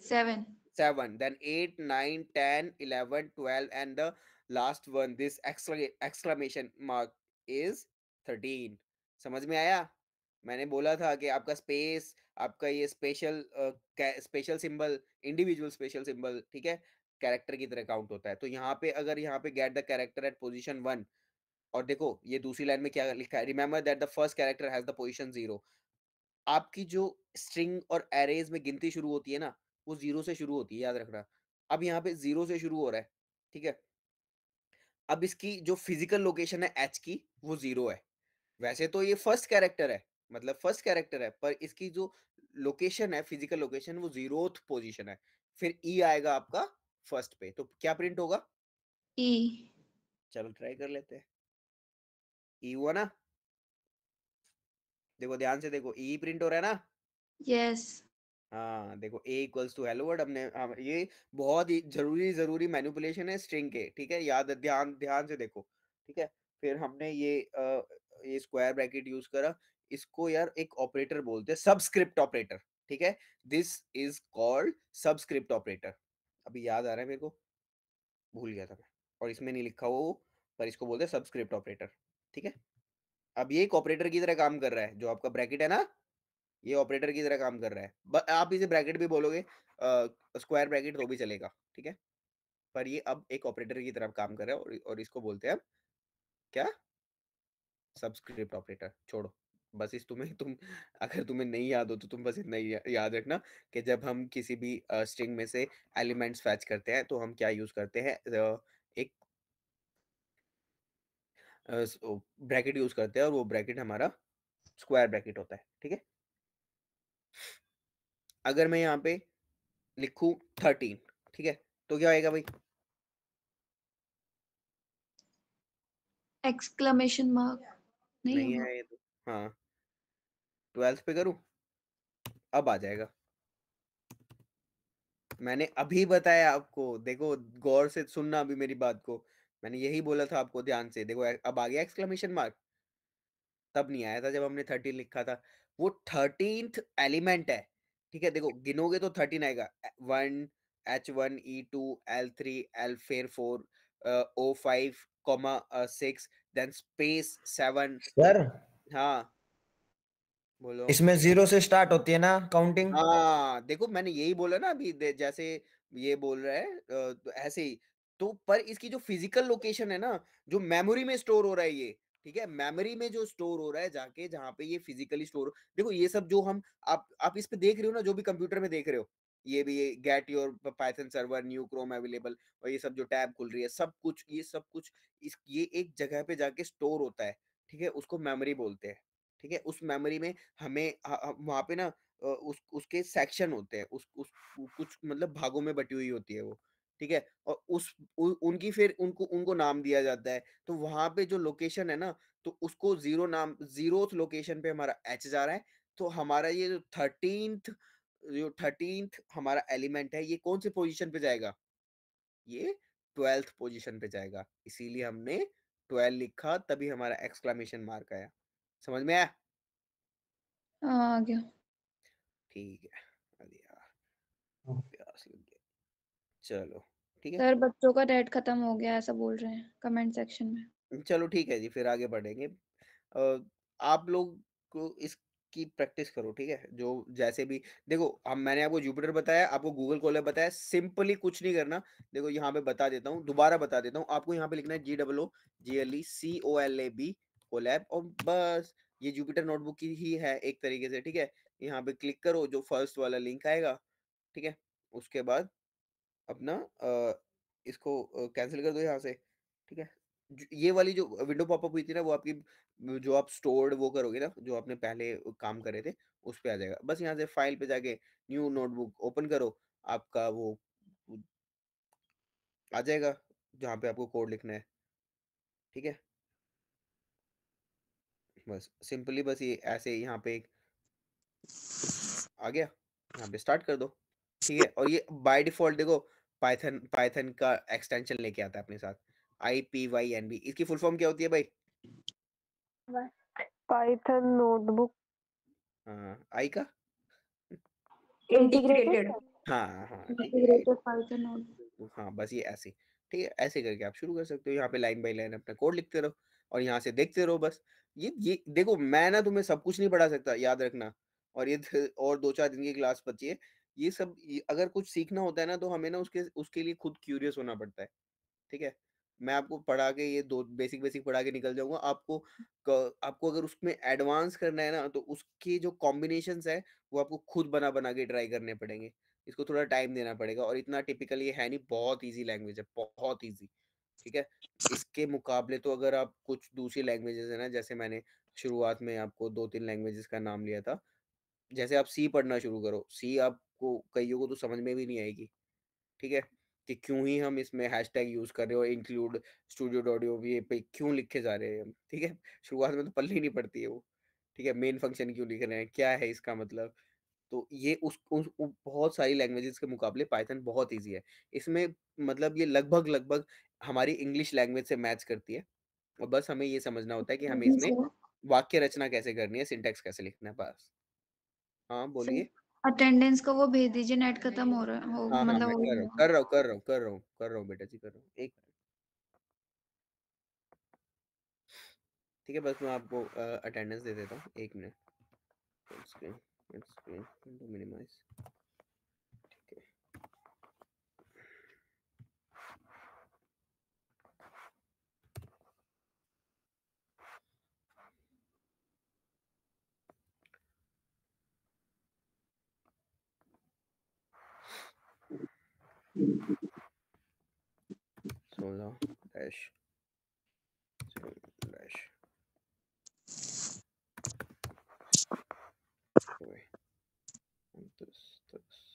7। 7, then 8 9 10 11 12 and the last one, this exclamation mark is 13। समझ में आया? मैंने बोला था कि आपका स्पेस, आपका ये special special symbol, individual special symbol, ठीक है, कैरेक्टर की तरह काउंट होता है। तो यहाँ पे अगर यहाँ पे get the character eight position 1, और देखो ये दूसरी लाइन में क्या लिखा है, remember that the first character has the position 0। आपकी जो स्ट्रिंग और एरेज में गिनती शुरू होती है ना, वो 0 से शुरू होती है, याद रखना। अब यहाँ पे 0 से शुरू हो रहा है, ठीक है। अब इसकी जो फिजिकल लोकेशन है एच की, वो 0 है। वैसे तो ये फर्स्ट कैरेक्टर है, मतलब फर्स्ट कैरेक्टर है, पर इसकी जो लोकेशन है, फिजिकल लोकेशन, वो 0th पोजीशन है। फिर ई आएगा आपका फर्स्ट पे, तो क्या प्रिंट होगा? E। चलो ट्राई कर लेते हैं। ई हुआ ना? देखो ध्यान से देखो, ई प्रिंट हो रहा है ना? यस। हाँ देखो, a equals to hello word, हमने ये बहुत ही जरूरी मैनिपुलेशन है स्ट्रिंग के, ठीक है। याद ध्यान ध्यान से देखो, ठीक है। फिर हमने ये स्क्वायर ब्रैकेट यूज करा, इसको यार एक ऑपरेटर बोलते हैं, सबस्क्रिप्ट ऑपरेटर, ठीक है। This is called subscript operator. अभी याद आ रहा है मेरे को, भूल गया था मैं, और इसमें नहीं लिखा हुआ वो, पर इसको बोलते हैं सबस्क्रिप्ट ऑपरेटर, ठीक है। अब ये एक ऑपरेटर की तरह काम कर रहा है, जो आपका ब्रैकेट है ना, ये ऑपरेटर की तरह काम कर रहा है। आप इसे ब्रैकेट भी बोलोगे, स्क्वायर ब्रैकेट तो भी चलेगा, ठीक है। पर ये अब एक ऑपरेटर की तरफ काम कर रहा है और इसको बोलते हैं अब क्या? Subscript operator. छोड़ो, बस इस तुम अगर तुम्हें नहीं याद हो तो तुम बस इतना ही याद रखना कि जब हम किसी भी स्ट्रिंग में से एलिमेंट्स फैच करते हैं तो हम क्या यूज़ करते हैं, एक ब्रैकेट यूज़ करते हैं और वो ब्रैकेट हमारा स्क्वायर ब्रैकेट होता है, ठीक है? अगर मैं यहाँ पे लिखूँ 13, ठीक है? तो क्या आएगा भाई? एक्सक्लेमेशन मार्क नहीं नहीं होगा। है ये तो। हाँ, 12th पे करूँ? अब आ जाएगा। मैंने अभी बताया आपको, देखो गौर से सुनना अभी मेरी बात को। मैंने यही बोला था आपको ध्यान से, देखो अब आ गया एक्सक्लेमेशन मार्क। तब नहीं आया था जब हमने 13 लिखा था। वो 13th एलिमेंट है, ठीक है? देखो गिनोगे तो 13 आएगा। 1 H1 E2 L3 L फिर 4 O5 comma 6 then space 7। Sir हाँ, बोलो। इसमें 0 से स्टार्ट होती है ना काउंटिंग? हाँ, देखो मैंने यही बोला ना अभी, जैसे ये बोल रहा है तो ऐसे ही। तो पर इसकी जो फिजिकल लोकेशन है ना, जो मेमोरी में स्टोर हो रहा है ये, ठीक है? मेमोरी में जो स्टोर हो रहा है जाके, जहाँ पे ये फिजिकली स्टोर, देखो ये सब जो हम आप इस पे देख रहे हो ना, जो भी कंप्यूटर में देख रहे हो, ये भी ये get your Python server new Chrome available और ये सब जो टैब खुल रही है, सब कुछ ये सब कुछ इस ये एक जगह पे जाके स्टोर होता है, ठीक है? उसको मेमोरी बोलते हैं, ठीक है? उस मेमोरी में हमें वहां पे ना उसके सेक्शन होते हैं, उस कुछ मतलब भागों में बटी हुई होती है वो, ठीक है? और उनकी फिर उनको उनको नाम दिया जाता है। तो वहां पे जो लोकेशन है ना, तो उसको जीरो नाम, जीरोथ लोकेशन पे हमारा एच जा रहा है। तो हमारा ये जो थर्टींथ हमारा एलिमेंट है, ये कौन से पोजीशन पे जाएगा? ये 12th पोजीशन पे जाएगा। इसीलिए हमने 12 लिखा, तभी हमारा एक्सक्लेमेशन मार्क आया। समझ में आया? हाँ, आ गया। ठीक है। अरे यार, प्यास लग गया। चलो, ठीक है। सर बच्चों का नेट खत्म हो गया ऐसा बोल रहे हैं कमेंट सेक्शन में। चलो ठीक है जी, फिर आगे बढ़ेंगे। आप लोग को इसकी प्रैक्टिस करो, ठीक है? जो जैसे भी देखो, हम मैंने आपको जुपिटर बताया, आपको गूगल कोलैब बताया, सिंपली कुछ नहीं करना। देखो यहाँ पे बता देता हूँ, दोबारा बता देता हूँ आपको। यहाँ पे लिखना है GOOGLECOLAB कोलैब, और बस ये जुपिटर नोटबुक की ही है एक तरीके से, ठीक है? यहाँ पे क्लिक करो, जो फर्स्ट वाला लिंक आएगा, ठीक है? उसके बाद अपना इसको कैंसिल कर दो यहाँ से, ठीक है? ये वाली जो विंडो पॉपअप हुई थी ना, वो आपकी जो आप स्टोर्ड वो करोगे ना, जो आपने पहले काम करे थे, उस पे आ जाएगा। बस यहाँ से फाइल पे जाके न्यू नोटबुक ओपन करो, आपका वो आ जाएगा जहाँ पे आपको कोड लिखना है, ठीक है? बस सिंपली बस ये ऐसे यहाँ पे एक आ गया, यहाँ पे स्टार्ट कर दो, ठीक है? और ये बाय डिफॉल्ट देखो पाइथन पाइथन का एक्सटेंशन लेके आता है अपने साथ, IPYNB। इसकी फुल फॉर्म क्या होती है भाई? पाइथन नोटबुक हाँ, आई का। इंटीग्रेटेड हाँ हाँ, ठीक है। Integrated Python notebook. हाँ, बस ये ऐसे, ठीक है? ऐसे करके आप शुरू कर सकते हो। यहाँ पे लाइन बाय लाइन अपना कोड लिखते रहो और यहाँ से देखते रहो बस। ये देखो, मैं ना तुम्हें सब कुछ नहीं पढ़ा सकता, याद रखना। और ये और 2-4 दिन की क्लास बची है। ये सब अगर कुछ सीखना होता है ना, तो हमें ना उसके उसके लिए खुद क्यूरियस होना पड़ता है, ठीक है? मैं आपको पढ़ा के ये 2 बेसिक बेसिक पढ़ा के निकल जाऊँगा। आपको अगर उसमें एडवांस करना है ना, तो उसके जो कॉम्बिनेशंस है, वो आपको खुद बना-बना के ट्राई करने पड़ेंगे। इसको थोड़ा टाइम देना पड़ेगा, और इतना टिपिकल ये है नहीं, बहुत ईज़ी लैंग्वेज है, बहुत ईज़ी, ठीक है? इसके मुकाबले तो अगर आप कुछ दूसरी लैंग्वेजेज़ है ना, जैसे मैंने शुरुआत में आपको 2-3 लैंग्वेजेज़ का नाम लिया था। जैसे आप सी पढ़ना शुरू करो, सी आपको कइयों को तो समझ में भी नहीं आएगी, ठीक है? कि क्यों ही हम इसमें हैशटैग यूज़ कर रहे हो, इंक्लूड स्टूडियो डॉट ये पे क्यों लिखे जा रहे हैं हम, ठीक है? शुरुआत में तो पल्ले ही नहीं पड़ती है वो, ठीक है? मेन फंक्शन क्यों लिख रहे हैं, क्या है इसका मतलब? तो ये उस बहुत सारी लैंग्वेजेज़ के मुकाबले पाइथन बहुत ईज़ी है। इसमें मतलब ये लगभग-लगभग हमारी इंग्लिश लैंग्वेज से मैच करती है, और बस हमें ये समझना होता है कि हमें इसमें वाक्य रचना कैसे करनी है, सिंटैक्स कैसे लिखना है, बस। हाँ, बोलिए? अटेंडेंस का वो भेज दीजिए, नेट खत्म हो रहा हो हाँ, हाँ, मतलब मैं हो कर रहा हूँ, गया। कर रहा हूँ, कर रहा हूँ, कर रहा हूँ, कर रहा हूँ बेटा जी, कर रहा हूँ। 1 मिनट। ठीक है, बस मैं आपको अटेंडेंस दे देता हूँ, 1 मिनट। Full screen, full screen, window minimize, ठीक है। 16 डैश 7 डैश 29 30